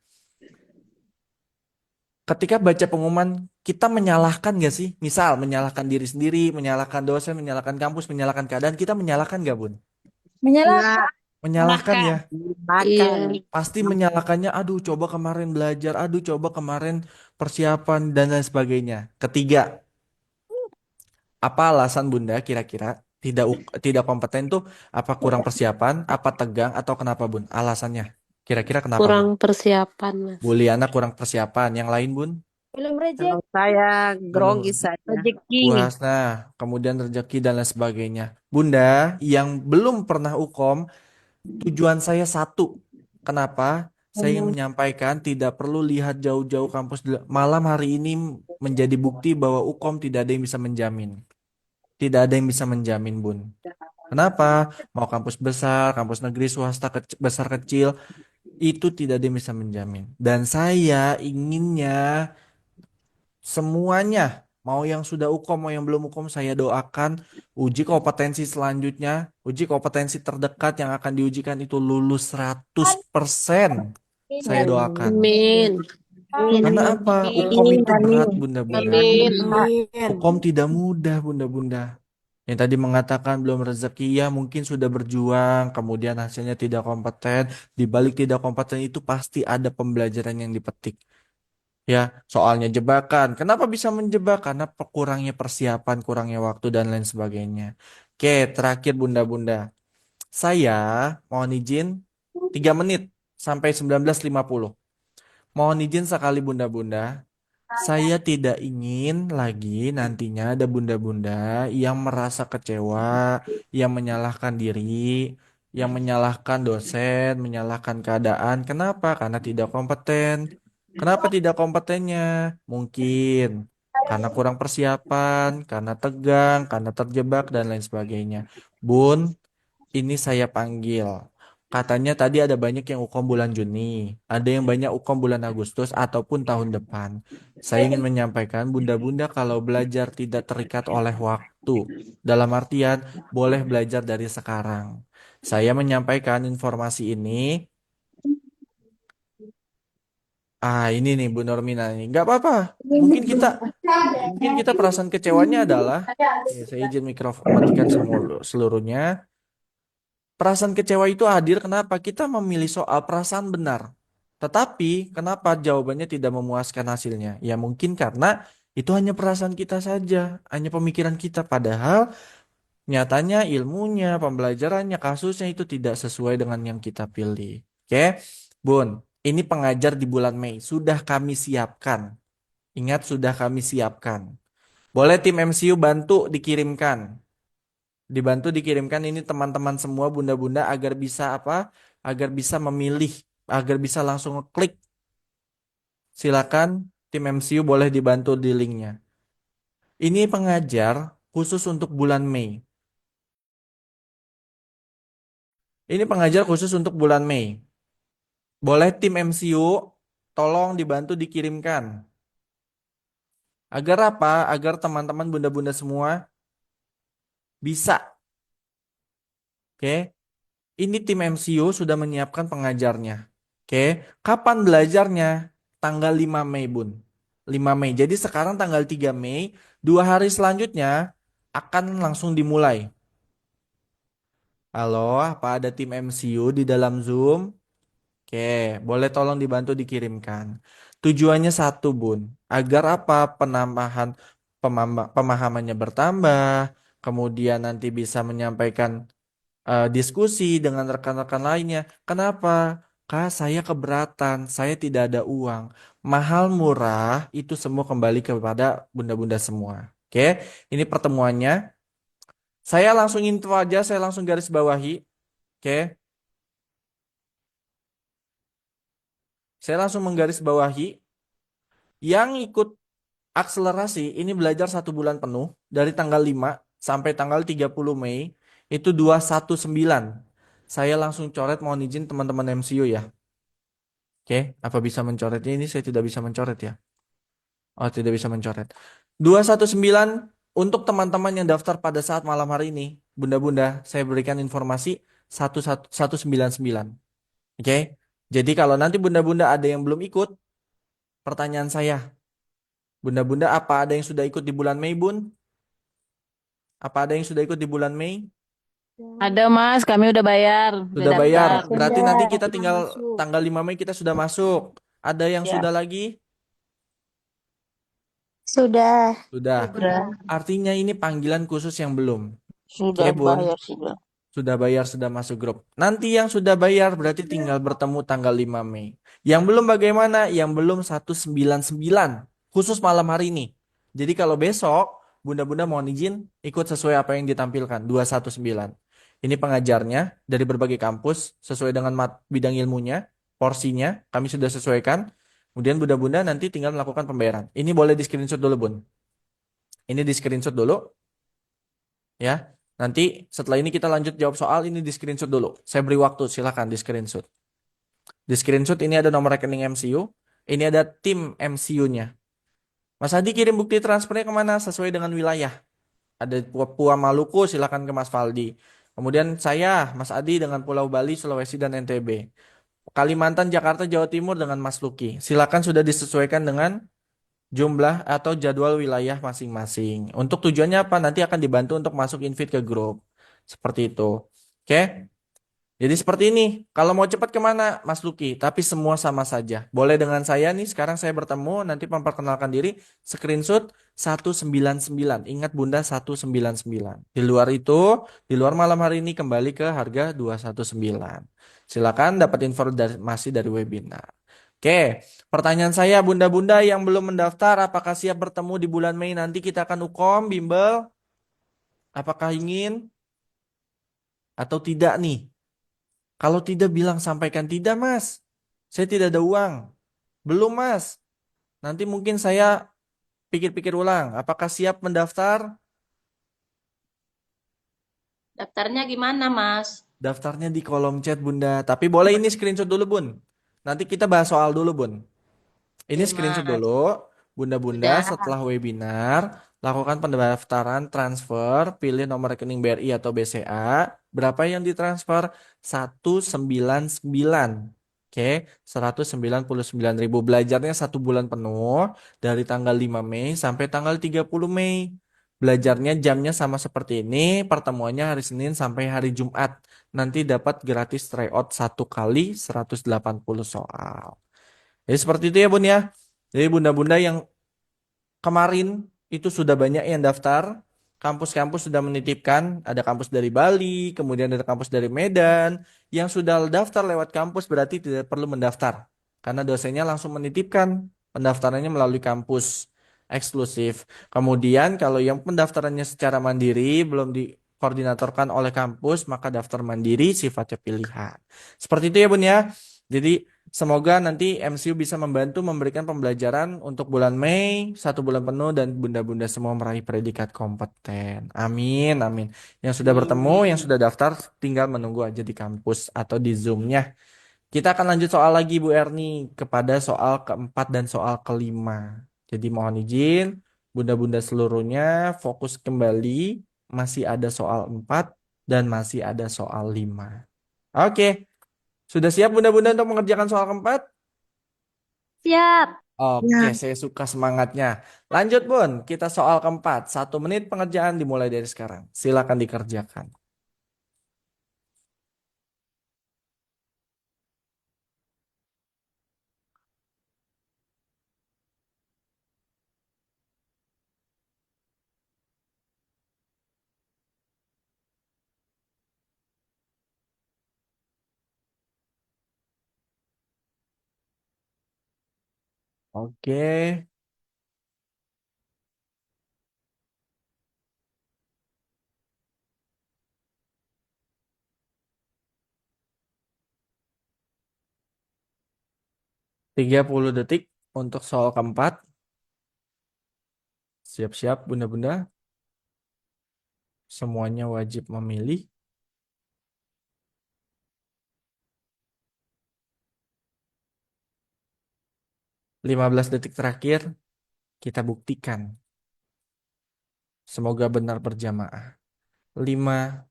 Ketika baca pengumuman, kita menyalahkan nggak sih? Misal, menyalahkan diri sendiri, menyalahkan dosen, menyalahkan kampus, menyalahkan keadaan. Kita menyalahkan nggak, Bun? menyalahkan, Menyalahkan ya. Iya, Pasti menyalahkannya, aduh coba kemarin belajar, aduh coba kemarin persiapan, dan lain sebagainya. Ketiga, apa alasan Bunda kira-kira tidak kompeten tuh? Apa kurang persiapan, apa tegang, atau kenapa Bun? Alasannya. Kira-kira kenapa kurang Bun? persiapan, Mas. Bu Liana kurang persiapan. Yang lain Bun? belum reject, Kalau saya grogi Belum. saja. rezeki, Bu Hasna, kemudian rezeki dan lain sebagainya. Bunda, yang belum pernah ukom, tujuan saya satu. Kenapa? Saya ingin menyampaikan tidak perlu lihat jauh-jauh kampus. Malam hari ini menjadi bukti bahwa ukom tidak ada yang bisa menjamin. Tidak ada yang bisa menjamin, Bun. Kenapa? Mau kampus besar, kampus negeri, swasta, besar kecil, itu tidak ada yang bisa menjamin. Dan saya inginnya semuanya, mau yang sudah ukom, mau yang belum ukom, saya doakan uji kompetensi selanjutnya, uji kompetensi terdekat yang akan diujikan itu lulus 100%. Saya doakan. Amin. Karena apa? Ukom itu berat, bunda-bunda. Amin. Ukom tidak mudah, bunda-bunda. Yang tadi mengatakan belum rezeki, ya mungkin sudah berjuang, kemudian hasilnya tidak kompeten. Di balik tidak kompeten itu pasti ada pembelajaran yang dipetik. Ya, soalnya jebakan. Kenapa bisa menjebak? Karena kurangnya persiapan, kurangnya waktu, dan lain sebagainya. Oke, terakhir bunda-bunda. Saya mohon izin 3 menit sampai 19.50. Mohon izin sekali bunda-bunda. Saya tidak ingin lagi nantinya ada bunda-bunda yang merasa kecewa, yang menyalahkan diri, yang menyalahkan dosen, menyalahkan keadaan. Kenapa? Karena tidak kompeten. Kenapa tidak kompetennya? Mungkin karena kurang persiapan, karena tegang, karena terjebak, dan lain sebagainya. Bun, ini saya panggil. Katanya tadi ada banyak yang ukom bulan Juni, ada yang banyak ukom bulan Agustus ataupun tahun depan. Saya ingin menyampaikan, bunda-bunda kalau belajar tidak terikat oleh waktu. Dalam artian, boleh belajar dari sekarang. Saya menyampaikan informasi ini. Ini nih Bu Normina nih. Nggak apa-apa. Mungkin kita perasaan kecewanya adalah, ya, saya izin mikrofon matikan seluruhnya. Perasaan kecewa itu hadir kenapa? Kita memilih soal perasaan benar. Tetapi kenapa jawabannya tidak memuaskan hasilnya? Ya mungkin karena itu hanya perasaan kita saja, hanya pemikiran kita. Padahal nyatanya ilmunya, pembelajarannya, kasusnya itu tidak sesuai dengan yang kita pilih. Oke, Bun, ini pengajar di bulan Mei. Sudah kami siapkan. Ingat, sudah kami siapkan. Boleh tim MCU bantu dikirimkan. Dibantu dikirimkan ini teman-teman semua bunda-bunda agar bisa apa? Agar bisa memilih, agar bisa langsung ngeklik. Silakan tim MCU boleh dibantu di linknya. Ini pengajar khusus untuk bulan Mei. Ini pengajar khusus untuk bulan Mei. Boleh tim MCU tolong dibantu dikirimkan. Agar apa? Agar teman-teman bunda-bunda semua bisa. Oke. Ini tim MCU sudah menyiapkan pengajarnya. Oke, kapan belajarnya? Tanggal 5 Mei, Bun. 5 Mei. Jadi sekarang tanggal 3 Mei, 2 hari selanjutnya akan langsung dimulai. Halo, apa ada tim MCU di dalam Zoom? Oke, boleh tolong dibantu dikirimkan. Tujuannya satu, Bun. Agar apa? Pemahamannya bertambah, kemudian nanti bisa menyampaikan diskusi dengan rekan-rekan lainnya. Kenapa? Kak, saya keberatan, saya tidak ada uang. Mahal murah itu semua kembali kepada bunda-bunda semua. Oke, ini pertemuannya. Saya langsung info aja, saya langsung garis bawahi. Oke, saya langsung menggaris bawahi. Yang ikut akselerasi ini belajar 1 bulan penuh dari tanggal 5 sampai tanggal 30 Mei itu 219. Saya langsung coret, mohon izin teman-teman MCU ya. Oke, apa bisa mencoretnya? Ini saya tidak bisa mencoret ya. Oh, tidak bisa mencoret. 219 untuk teman-teman yang daftar pada saat malam hari ini. Bunda-bunda, saya berikan informasi 199. Oke. Jadi kalau nanti bunda-bunda ada yang belum ikut, pertanyaan saya, bunda-bunda apa ada yang sudah ikut di bulan Mei, Bun? Apa ada yang sudah ikut di bulan Mei? Ada Mas, kami udah bayar, udah Sudah bayar. daftar. Berarti Sudah. nanti kita Sudah tinggal masuk. tanggal 5 Mei kita sudah masuk. Ada yang Ya, sudah lagi? Sudah. Sudah. udah, Artinya ini panggilan khusus yang belum. Oke, sudah Bun. bayar sudah. Sudah bayar, sudah masuk grup. Nanti yang sudah bayar berarti tinggal bertemu tanggal 5 Mei. Yang belum bagaimana? Yang belum 199. Khusus malam hari ini. Jadi kalau besok, bunda-bunda mohon izin ikut sesuai apa yang ditampilkan. 219. Ini pengajarnya dari berbagai kampus sesuai dengan bidang ilmunya, porsinya kami sudah sesuaikan. Kemudian bunda-bunda nanti tinggal melakukan pembayaran. Ini boleh di screenshot dulu, Bun. Ini di screenshot dulu ya. Nanti setelah ini kita lanjut jawab soal, ini di screenshot dulu. Saya beri waktu, silakan di screenshot. Di screenshot ini ada nomor rekening MCU, ini ada tim MCU-nya. Mas Adi kirim bukti transfernya kemana sesuai dengan wilayah. Ada Papua Maluku, silakan ke Mas Faldi. Kemudian saya, Mas Adi dengan Pulau Bali, Sulawesi, dan NTB. Kalimantan, Jakarta, Jawa Timur dengan Mas Luki. Silakan sudah disesuaikan dengan jumlah atau jadwal wilayah masing-masing. Untuk tujuannya apa? Nanti akan dibantu untuk masuk invite ke grup. Seperti itu. Oke? Jadi seperti ini. Kalau mau cepat kemana? Mas Luki. Tapi semua sama saja. Boleh dengan saya nih. Sekarang saya bertemu. Nanti memperkenalkan diri. Screenshot 199. Ingat Bunda 199. Di luar itu, di luar malam hari ini kembali ke harga 219. Silakan dapat informasi dari webinar. Oke, pertanyaan saya bunda-bunda yang belum mendaftar, apakah siap bertemu di bulan Mei nanti kita akan ukom, bimbel? Apakah ingin atau tidak nih? Kalau tidak bilang sampaikan tidak mas, saya tidak ada uang. Belum mas, nanti mungkin saya pikir-pikir ulang, apakah siap mendaftar? Daftarnya gimana Mas? Daftarnya di kolom chat bunda, tapi boleh ini screenshot dulu bun. Nanti kita bahas soal dulu bun. Ini Oke screenshot Mas, dulu, bunda-bunda udah. setelah webinar, lakukan pendaftaran transfer, pilih nomor rekening BRI atau BCA, berapa yang ditransfer? 199. Oke, 199.000. Belajarnya 1 bulan penuh, dari tanggal 5 Mei sampai tanggal 30 Mei. Belajarnya jamnya sama seperti ini, pertemuannya hari Senin sampai hari Jumat. Nanti dapat gratis tryout 1 kali 180 soal. Jadi seperti itu ya Bun ya. Jadi bunda-bunda yang kemarin itu sudah banyak yang daftar. Kampus-kampus sudah menitipkan. Ada kampus dari Bali, kemudian ada kampus dari Medan. Yang sudah daftar lewat kampus berarti tidak perlu mendaftar. Karena dosennya langsung menitipkan pendaftarannya melalui kampus eksklusif. Kemudian kalau yang pendaftarannya secara mandiri belum dikoordinatorkan oleh kampus, maka daftar mandiri sifatnya pilihan. Seperti itu ya Bun ya. Jadi semoga nanti MCU bisa membantu memberikan pembelajaran untuk bulan Mei, 1 bulan penuh dan bunda-bunda semua meraih predikat kompeten. Amin, amin. Yang sudah bertemu, yang sudah daftar, tinggal menunggu aja di kampus atau di Zoom-nya. Kita akan lanjut soal lagi Bu Erni kepada soal keempat dan soal kelima. Jadi mohon izin, bunda-bunda seluruhnya fokus kembali, masih ada soal 4 dan masih ada soal 5. Oke. Sudah siap bunda-bunda untuk mengerjakan soal keempat? Siap. Oke, saya suka semangatnya. Lanjut Bun, kita soal keempat. 1 menit pengerjaan dimulai dari sekarang. Silakan dikerjakan. Oke. 30 detik untuk soal keempat. Siap-siap bunda-bunda. Semuanya wajib memilih. 15 detik terakhir kita buktikan. Semoga benar berjamaah. 5,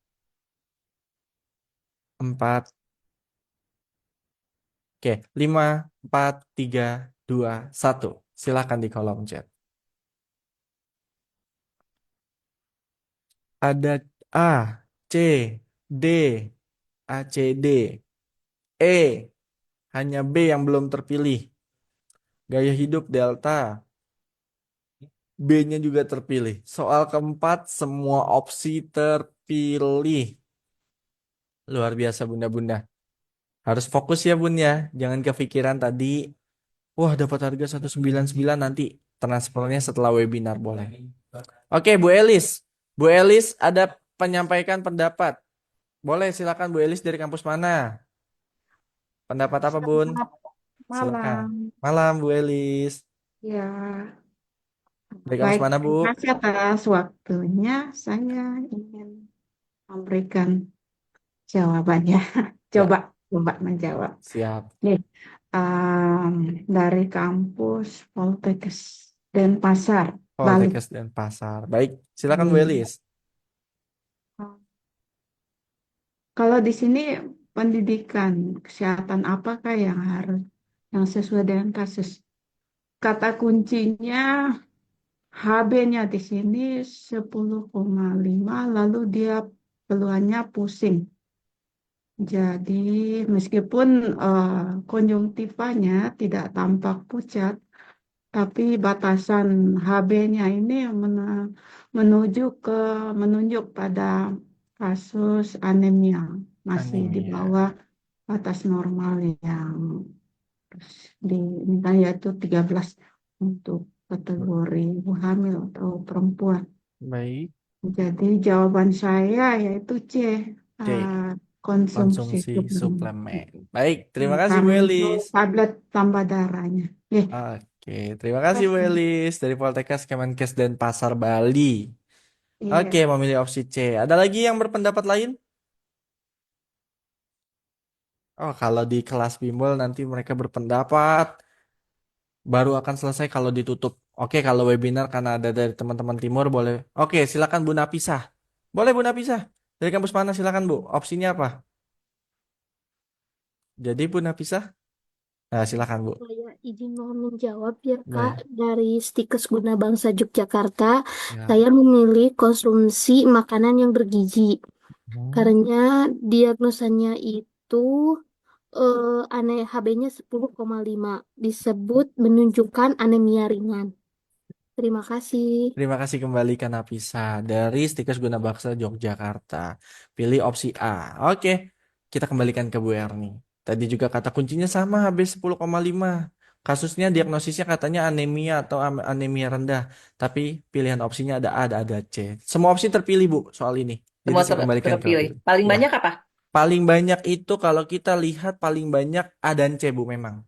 4. Oke, 5, 4, 3, 2, 1. Silakan di kolom chat. Ada A, C, D, A, C, D, E. Hanya B yang belum terpilih. Gaya hidup Delta. B-nya juga terpilih. Soal keempat, semua opsi terpilih. Luar biasa bunda-bunda. Harus fokus ya bun ya. Jangan kepikiran tadi, wah dapat harga 199 nanti transfernya setelah webinar boleh. Oke Bu Elis. Bu Elis ada penyampaikan pendapat. Boleh silakan Bu Elis dari kampus mana? Pendapat apa bun? Silakan. Malam, Malam Bu Elis. ya. Dari kampus Baik, mana Bu? terima kasih atas waktunya. Saya ingin memberikan jawabannya. Ya, Coba menjawab. siap. Nih, dari kampus Poltekkes Denpasar, Bali. Poltekkes dan Pasar. Baik, silakan Bu Nih, Elis. kalau di sini pendidikan kesehatan apakah yang sesuai dengan kasus? Kata kuncinya HB-nya di sini 10,5, lalu dia keluhannya pusing. Jadi meskipun konjungtivanya tidak tampak pucat, tapi batasan HB-nya ini menunjuk pada kasus anemia, masih di Anemia. bawah batas normal yang diminta, yaitu 13 untuk kategori ibu hamil atau perempuan. Baik, Jadi jawaban saya yaitu C, C. konsumsi Konsumsi suplemen. suplemen. Baik, terima kasih Bu Karena itu Elis. tablet tambah darahnya. Oke, terima kasih Bu Elis dari Poltekkes Kemenkes dan Pasar Bali. Oke, Iya. memilih opsi C. Ada lagi yang berpendapat lain? Oh, kalau di kelas bimbel nanti mereka berpendapat baru akan selesai kalau ditutup. Oke, kalau webinar karena ada dari teman-teman timur boleh. Oke, silakan Bu Napisah. Boleh Bu Napisah. Dari kampus mana silakan Bu. Opsinya apa? Jadi Bu Napisah. Nah, silakan Bu. Saya izin mau menjawab ya Kak, Baik. dari Stikes Guna Bangsa Yogyakarta, Ya. saya memilih konsumsi makanan yang bergizi karena diagnosanya itu HB-nya 10,5 disebut menunjukkan anemia ringan. Terima kasih. Terima kasih kembali Kanapisa dari Stikers Guna Baksa Yogyakarta. Pilih opsi A. Oke, kita kembalikan ke Bu Erni. Tadi juga kata kuncinya sama HB 10,5. Kasusnya diagnosisnya katanya anemia atau anemia rendah. Tapi pilihan opsinya ada A, ada C. Semua opsi terpilih Bu soal ini. Jadi Semua saya kembalikan ke terpilih. Paling ya. banyak apa? Paling banyak itu kalau kita lihat paling banyak A dan C Bu memang.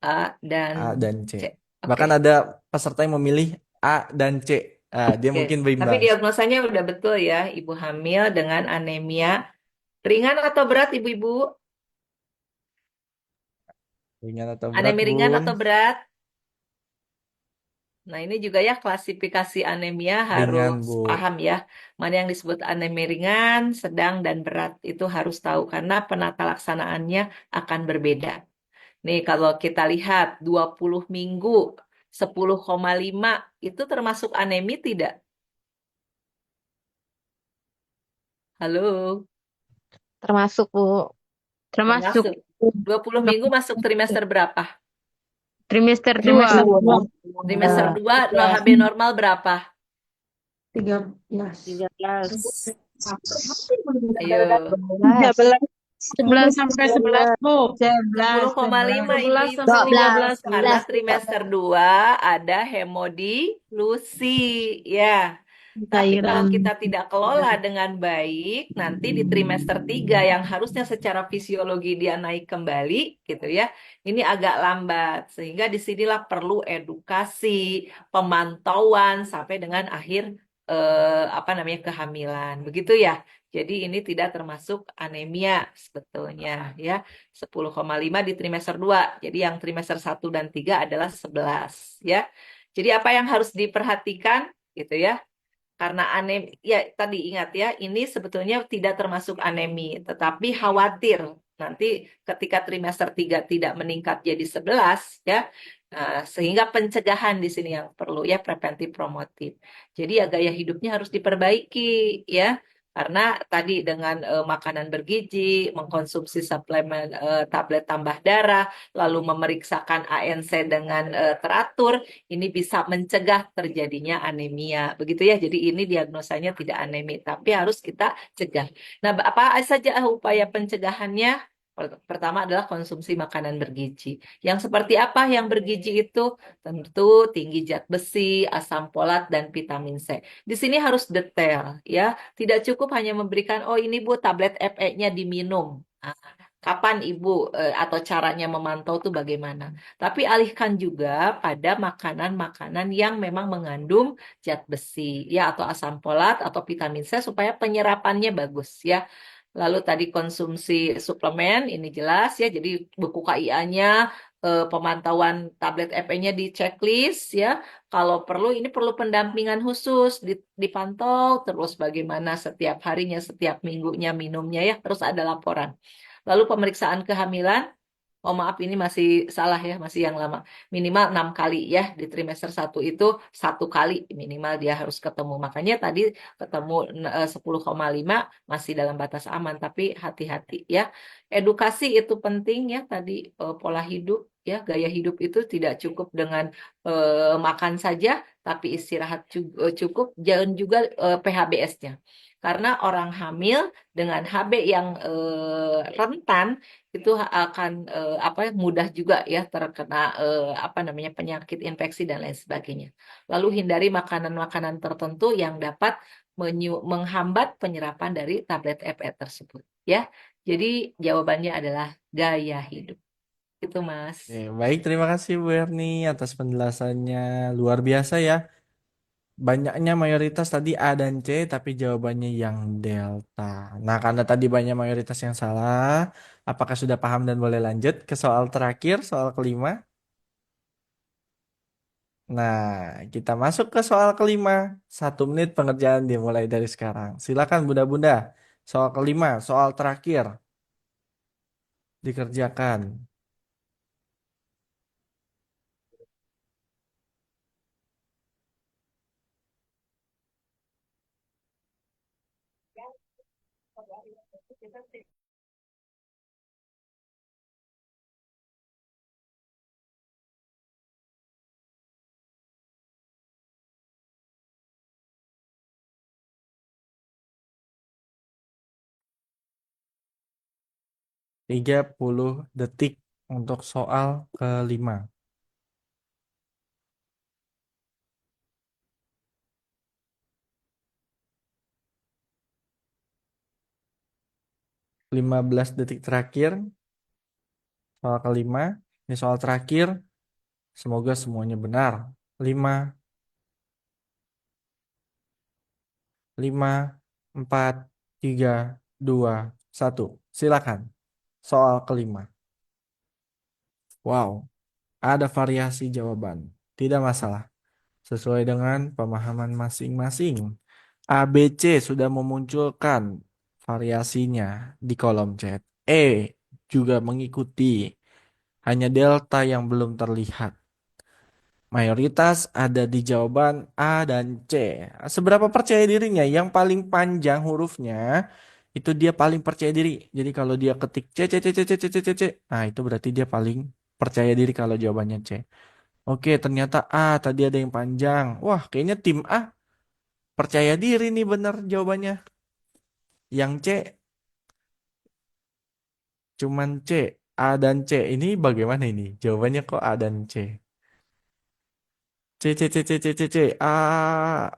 A dan A dan C. C. Oke. Bahkan ada peserta yang memilih A dan C. Dia Oke. mungkin Tapi berimbang. diagnosanya udah betul ya, ibu hamil dengan anemia ringan atau berat, ibu-ibu? Ringan atau berat, Anemia ringan Bun? atau berat? Nah, ini juga ya klasifikasi anemia Ringan, harus Bu. paham ya. Mana yang disebut anemia ringan, sedang, dan berat. Itu harus tahu karena penata laksanaannya akan berbeda. Nih, kalau kita lihat 20 minggu 10,5 itu termasuk anemi tidak? Halo, Termasuk, Bu. termasuk. 20 minggu masuk trimester berapa? Trimester 2. Trimester 2. Trimester 2, HB normal berapa? 13. 13. Ayo. 13. 11. 10 sampai 11, Bu. 11, 10,5 11 Ibu-ibu. sampai 15, Bu. Karena trimester 2 ada hemodilusi, ya. Tapi kalau Cairan. kita tidak kelola dengan baik, nanti di trimester 3 yang harusnya secara fisiologi dia naik kembali, gitu ya, ini agak lambat. Sehingga disinilah perlu edukasi, pemantauan sampai dengan akhir apa namanya kehamilan, begitu ya. Jadi ini tidak termasuk anemia sebetulnya, ya. 10,5 di trimester 2. Jadi yang trimester 1 dan 3 adalah 11, ya. Jadi apa yang harus diperhatikan, gitu ya. Karena anemia, ya tadi ingat ya, ini sebetulnya tidak termasuk anemi, tetapi khawatir nanti ketika trimester 3 tidak meningkat jadi 11, ya, sehingga pencegahan di sini yang perlu ya, preventif promotif. Jadi ya gaya hidupnya harus diperbaiki ya, karena tadi dengan makanan bergizi, mengkonsumsi suplemen tablet tambah darah, lalu memeriksakan ANC dengan teratur, ini bisa mencegah terjadinya anemia. Begitu ya. Jadi ini diagnosanya tidak anemi, tapi harus kita cegah. Nah, apa saja upaya pencegahannya? Pertama adalah konsumsi makanan bergizi. Yang seperti apa yang bergizi itu? Tentu tinggi zat besi, asam folat, dan vitamin C. Di sini harus detail ya. Tidak cukup hanya memberikan, oh ini Bu tablet FE-nya diminum. Nah, kapan Ibu atau caranya memantau itu bagaimana? Tapi alihkan juga pada makanan-makanan yang memang mengandung zat besi ya, atau asam folat atau vitamin C supaya penyerapannya bagus ya. Lalu tadi konsumsi suplemen ini jelas ya. Jadi buku KIA-nya, pemantauan tablet FE-nya di checklist ya. Kalau perlu ini perlu pendampingan khusus, dipantau terus bagaimana setiap harinya, setiap minggunya minumnya ya, terus ada laporan. Lalu pemeriksaan kehamilan. Oh maaf ini masih salah ya, masih yang lama. Minimal 6 kali ya, di trimester 1 itu 1 kali minimal dia harus ketemu. Makanya tadi ketemu 10,5 masih dalam batas aman, tapi hati-hati ya. Edukasi itu penting ya, tadi pola hidup ya, gaya hidup itu tidak cukup dengan makan saja, tapi istirahat cukup, jangan juga PHBS-nya. Karena orang hamil dengan HB yang rentan itu akan apa mudah juga ya terkena apa namanya penyakit infeksi dan lain sebagainya. Lalu hindari makanan-makanan tertentu yang dapat menghambat penyerapan dari tablet FE tersebut ya. Jadi jawabannya adalah gaya hidup. Itu Mas. Oke, baik, terima kasih Bu Erni atas penjelasannya. Luar biasa ya. Banyaknya mayoritas tadi A dan C, tapi jawabannya yang delta. Nah, karena tadi banyak mayoritas yang salah, apakah sudah paham dan boleh lanjut ke soal terakhir, soal kelima? Nah, kita masuk ke soal kelima. 1 menit pengerjaan dimulai dari sekarang. Silakan Bunda-Bunda. Soal kelima, soal terakhir dikerjakan. Tiga puluh detik untuk soal kelima. 15 detik terakhir. Soal kelima. Ini soal terakhir. Semoga semuanya benar. 5, 5, 4, 3, 2, 1. Silakan. Soal kelima. Wow, ada variasi jawaban. Tidak masalah. Sesuai dengan pemahaman masing-masing. ABC sudah memunculkan variasinya di kolom chat. E juga mengikuti. Hanya delta yang belum terlihat. Mayoritas ada di jawaban A dan C. Seberapa percaya dirinya? Yang paling panjang hurufnya itu dia paling percaya diri. Jadi kalau dia ketik C, C, C, C, C, C, C, C, C, nah itu berarti dia paling percaya diri kalau jawabannya C. Oke, ternyata A tadi ada yang panjang. Wah, kayaknya tim A percaya diri nih bener jawabannya. Yang C Cuman C. A dan C. Ini bagaimana ini? Jawabannya kok A dan C? C, C, C, C, C, C, C. A.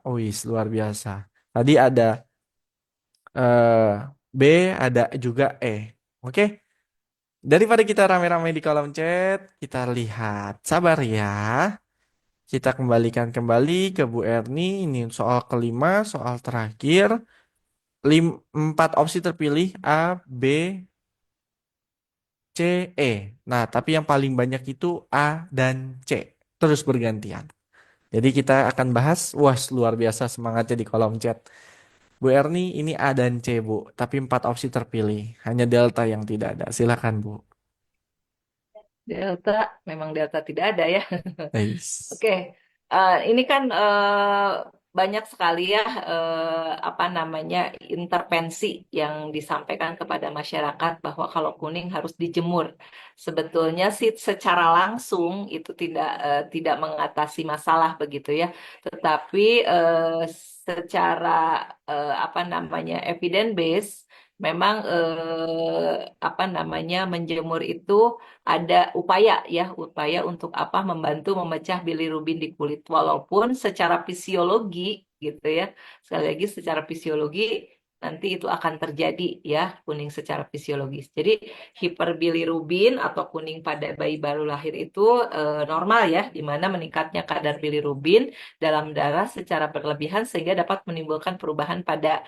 Wih, luar biasa. Tadi ada eh, B, ada juga E. Oke. Daripada kita rame-rame di kolom chat, kita lihat. Sabar ya. Kita kembalikan kembali ke Bu Erni. Ini soal kelima, soal terakhir. Empat opsi terpilih A, B, C, E. Nah, tapi yang paling banyak itu A dan C. Terus bergantian. Jadi kita akan bahas, wah luar biasa semangatnya di kolom chat. Bu Erni, ini A dan C, Bu. Tapi empat opsi terpilih. Hanya delta yang tidak ada. Silakan, Bu. Delta, memang delta tidak ada ya. Nice. Oke, ini kan banyak sekali ya apa namanya intervensi yang disampaikan kepada masyarakat bahwa kalau kuning harus dijemur. Sebetulnya sih secara langsung itu tidak mengatasi masalah begitu ya, tetapi secara apa namanya evidence base memang apa namanya menjemur itu ada upaya untuk apa membantu memecah bilirubin di kulit walaupun secara fisiologi gitu ya. Sekali lagi secara fisiologi nanti itu akan terjadi ya kuning secara fisiologis. Jadi hiperbilirubin atau kuning pada bayi baru lahir itu normal ya di mana meningkatnya kadar bilirubin dalam darah secara berlebihan sehingga dapat menimbulkan perubahan pada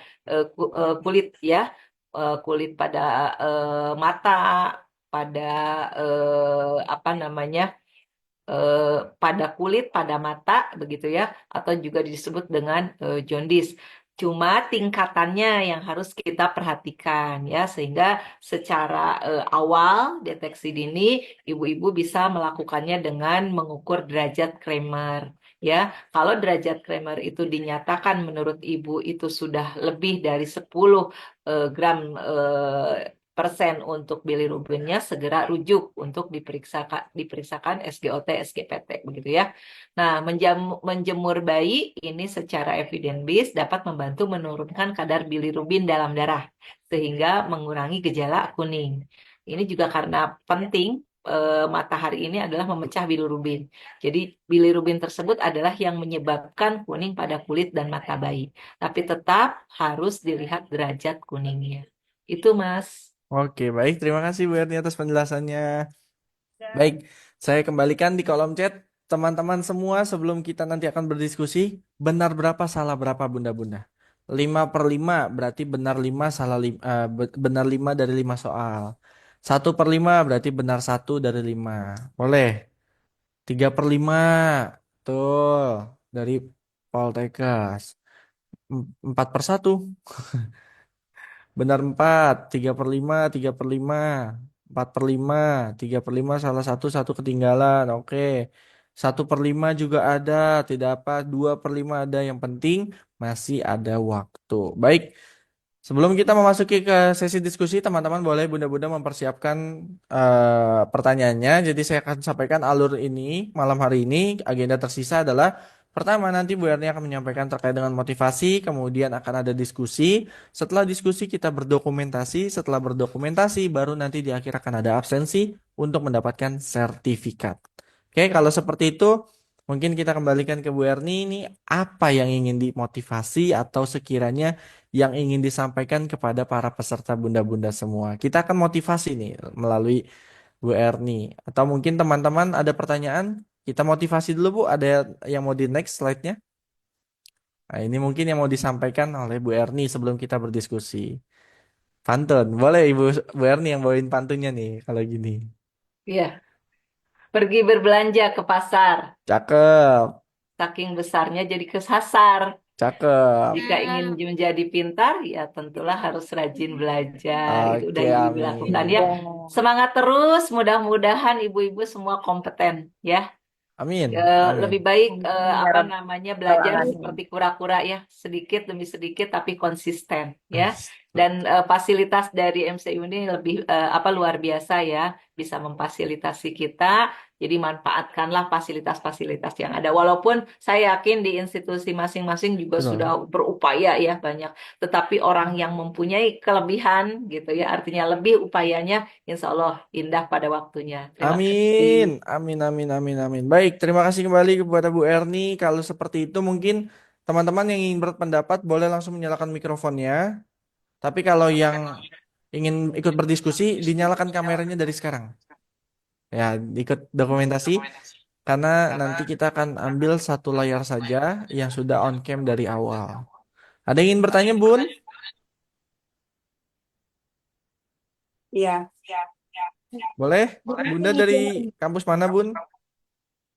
kulit ya. Kulit pada mata, pada apa namanya eh, pada kulit, pada mata begitu ya, atau juga disebut dengan jaundice. Cuma tingkatannya yang harus kita perhatikan ya, sehingga secara awal deteksi dini ibu-ibu bisa melakukannya dengan mengukur derajat Kramer. Ya, kalau derajat Kramer itu dinyatakan menurut ibu itu sudah lebih dari 10 gram persen untuk bilirubinnya, segera rujuk untuk diperiksakan SGOT, SGPT begitu ya. Nah, menjemur bayi ini secara evidence based dapat membantu menurunkan kadar bilirubin dalam darah sehingga mengurangi gejala kuning. Ini juga karena penting matahari ini adalah memecah bilirubin. Jadi bilirubin tersebut adalah yang menyebabkan kuning pada kulit dan mata bayi. Tapi tetap harus dilihat derajat kuningnya. Itu, Mas. Oke, baik. Terima kasih Bu Erni atas penjelasannya. Baik, saya kembalikan di kolom chat. Teman-teman semua sebelum kita nanti akan berdiskusi, benar berapa, salah berapa bunda-bunda? 5/5 berarti benar 5, salah 5, benar 5 dari 5 soal. 1/5 berarti benar 1 dari 5. Boleh. 3/5. Tuh, dari Poltekkes. 4/1. Benar 4, 3/5, 3/5, 4/5, 3/5 salah satu ketinggalan. Oke. 1/5 juga ada, tidak apa, 2/5 ada. Yang penting masih ada waktu. Baik, sebelum kita memasuki ke sesi diskusi, teman-teman boleh bunda-bunda mempersiapkan pertanyaannya. Jadi saya akan sampaikan alur ini malam hari ini. Agenda tersisa adalah pertama nanti Bu Erni akan menyampaikan terkait dengan motivasi, kemudian akan ada diskusi. Setelah diskusi kita berdokumentasi, setelah berdokumentasi baru nanti di akhir akan ada absensi untuk mendapatkan sertifikat. Oke, kalau seperti itu mungkin kita kembalikan ke Bu Erni ini apa yang ingin dimotivasi atau sekiranya yang ingin disampaikan kepada para peserta bunda-bunda semua. Kita akan motivasi nih melalui Bu Erni. Atau mungkin teman-teman ada pertanyaan? Kita motivasi dulu Bu. Ada yang mau di next slide-nya? Nah, ini mungkin yang mau disampaikan oleh Bu Erni sebelum kita berdiskusi. Pantun. Boleh Ibu Bu Erni yang bawain pantunnya nih kalau gini. Iya, pergi berbelanja ke pasar. Cakep. Saking besarnya jadi kesasar. Cakep. Jika ingin menjadi pintar, ya tentulah harus rajin belajar. Itu udah Oke, Ibu lakukan amin. ya. Semangat terus, mudah-mudahan ibu-ibu semua kompeten ya. Amin. Lebih Amin. baik Ya apa Rob, namanya belajar alamin. seperti kura-kura ya, sedikit demi sedikit tapi konsisten ya. Dan fasilitas dari MCU ini lebih luar biasa ya, bisa memfasilitasi kita. Jadi manfaatkanlah fasilitas-fasilitas yang ada. Walaupun saya yakin di institusi masing-masing juga Betul. sudah berupaya ya banyak. Tetapi orang yang mempunyai kelebihan gitu ya, artinya lebih upayanya, insya Allah indah pada waktunya. Terima kasih. Amin, amin, amin, amin, amin. Baik, terima kasih kembali kepada Bu Erni. Kalau seperti itu mungkin teman-teman yang ingin berpendapat boleh langsung menyalakan mikrofonnya. Tapi kalau yang ingin ikut berdiskusi, dinyalakan kameranya dari sekarang. Ya, ikut dokumentasi. Karena nanti kita akan ambil satu layar saja yang sudah on cam dari awal. Ada yang ingin bertanya, Bun? Ya, Boleh? Bunda dari kampus mana, Bun?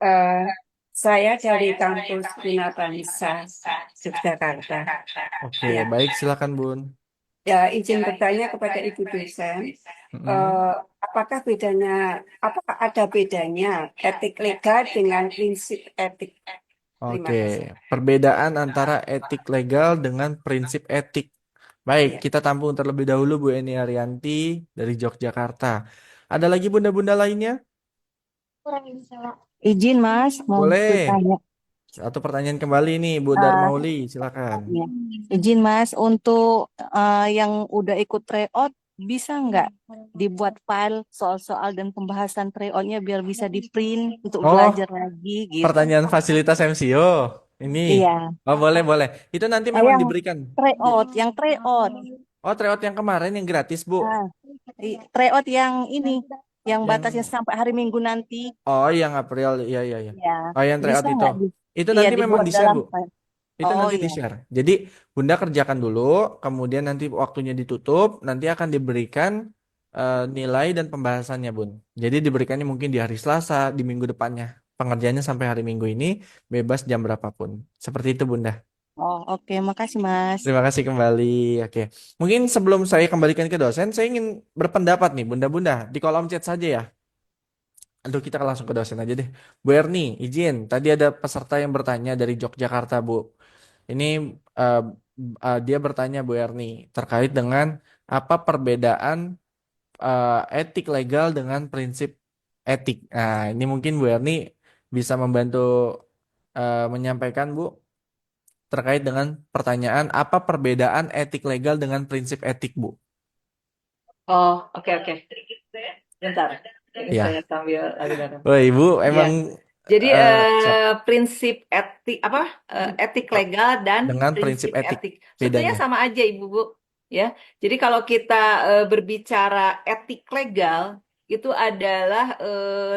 eh, saya dari kampus Bina Bangsa, Yogyakarta. Oke, Ya, baik, silakan, Bun. ya izin bertanya kepada Ibu dosen, Mm-mm. apakah ada bedanya etik legal dengan prinsip etik? Terima Oke, kasih. perbedaan antara etik legal dengan prinsip etik. Baik, Ya. kita tampung terlebih dahulu Bu Eni Arianti dari Yogyakarta. Ada lagi bunda-bunda lainnya? Izin Mas, mau Boleh. bertanya. Satu pertanyaan kembali nih, Bu Eh, Darmauli, silakan. ya. Izin Mas, untuk yang udah ikut tryout, bisa nggak dibuat file soal-soal dan pembahasan tryoutnya biar bisa di print untuk Oh, belajar lagi gitu. pertanyaan fasilitas MCO. Ini. Iya. Oh, boleh, boleh. Itu nanti Ah, memang yang diberikan. yang tryout. Oh, tryout yang kemarin yang gratis, Bu. Ah, tryout yang ini, yang batasnya Yang sampai hari Minggu nanti. Oh, yang April. Iya, iya, iya. Ya, Oh, yang tryout bisa itu. nggak Itu iya nanti memang dibuat di-share, dalam Bu. file? Itu Oh nanti iya. di-share. Jadi Bunda kerjakan dulu, kemudian nanti waktunya ditutup, nanti akan diberikan nilai dan pembahasannya, Bun. Jadi diberikannya mungkin di hari Selasa, di minggu depannya. Pengerjaannya sampai hari Minggu ini bebas jam berapapun. Seperti itu, Bunda. Oh, oke, makasih Mas. Terima kasih kembali. Oke. Mungkin sebelum saya kembalikan ke dosen, saya ingin berpendapat nih, Bunda-bunda, di kolom chat saja ya. Aduh, kita langsung ke dosen aja deh. Bu Erni, izin. Tadi ada peserta yang bertanya dari Yogyakarta, Bu. Ini eh, dia bertanya Bu Erni terkait dengan apa perbedaan etik legal dengan prinsip etik. Nah, ini mungkin Bu Erni bisa membantu menyampaikan Bu terkait dengan pertanyaan apa perbedaan etik legal dengan prinsip etik, Bu. Oh, oke, oke. Bentar. Ini saya Ya. sambil lagi dalam. Oh, Ibu Ya. emang Jadi siap prinsip etik etik legal dan dengan prinsip prinsip etik etik sebetulnya bedanya. sama aja Ibu Bu ya. Jadi kalau kita berbicara etik legal itu adalah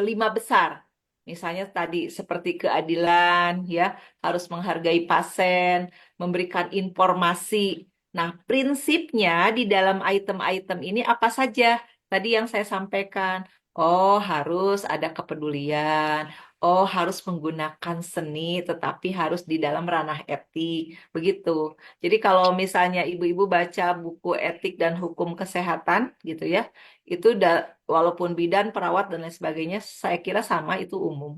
5 besar. Misalnya tadi seperti keadilan ya, harus menghargai pasien, memberikan informasi. Nah, prinsipnya di dalam item-item ini apa saja? Tadi yang saya sampaikan. Oh, harus ada kepedulian. Oh, harus menggunakan seni, tetapi harus di dalam ranah etik. Begitu. Jadi kalau misalnya ibu-ibu baca buku etik dan hukum kesehatan, gitu ya, itu walaupun bidan, perawat, dan lain sebagainya, saya kira sama, itu umum.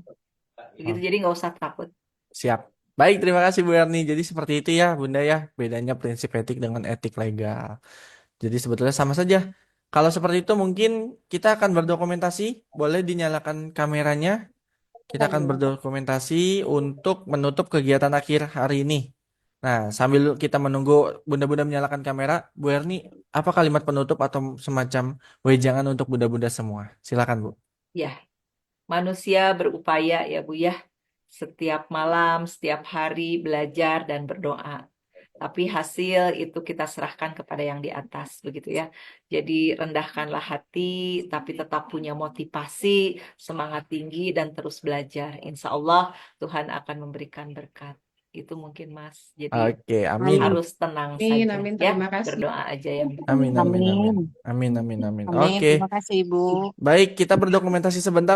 Begitu, Oh, jadi nggak usah takut. siap. Baik, terima kasih Bu Erni. Jadi seperti itu ya, Bunda ya, bedanya prinsip etik dengan etik legal. Jadi sebetulnya sama saja. Kalau seperti itu mungkin kita akan berdokumentasi. Boleh dinyalakan kameranya. Kita akan berdokumentasi untuk menutup kegiatan akhir hari ini. Nah, sambil kita menunggu bunda-bunda menyalakan kamera, Bu Erni, apa kalimat penutup atau semacam wejangan untuk bunda-bunda semua? Silakan, Bu. Ya, manusia berupaya ya Bu ya. Setiap malam, setiap hari belajar dan berdoa. Tapi hasil itu kita serahkan kepada yang di atas, begitu ya. Jadi rendahkanlah hati, tapi tetap punya motivasi, semangat tinggi, dan terus belajar. Insya Allah Tuhan akan memberikan berkat. Itu mungkin Mas. Jadi Oke, amin. Amin, harus tenang amin, saja amin. ya. Terima kasih. Berdoa aja yang Amin, amin, amin. Amin. Amin, amin, amin. Amin. Oke, Terima kasih Ibu. baik, kita berdokumentasi sebentar.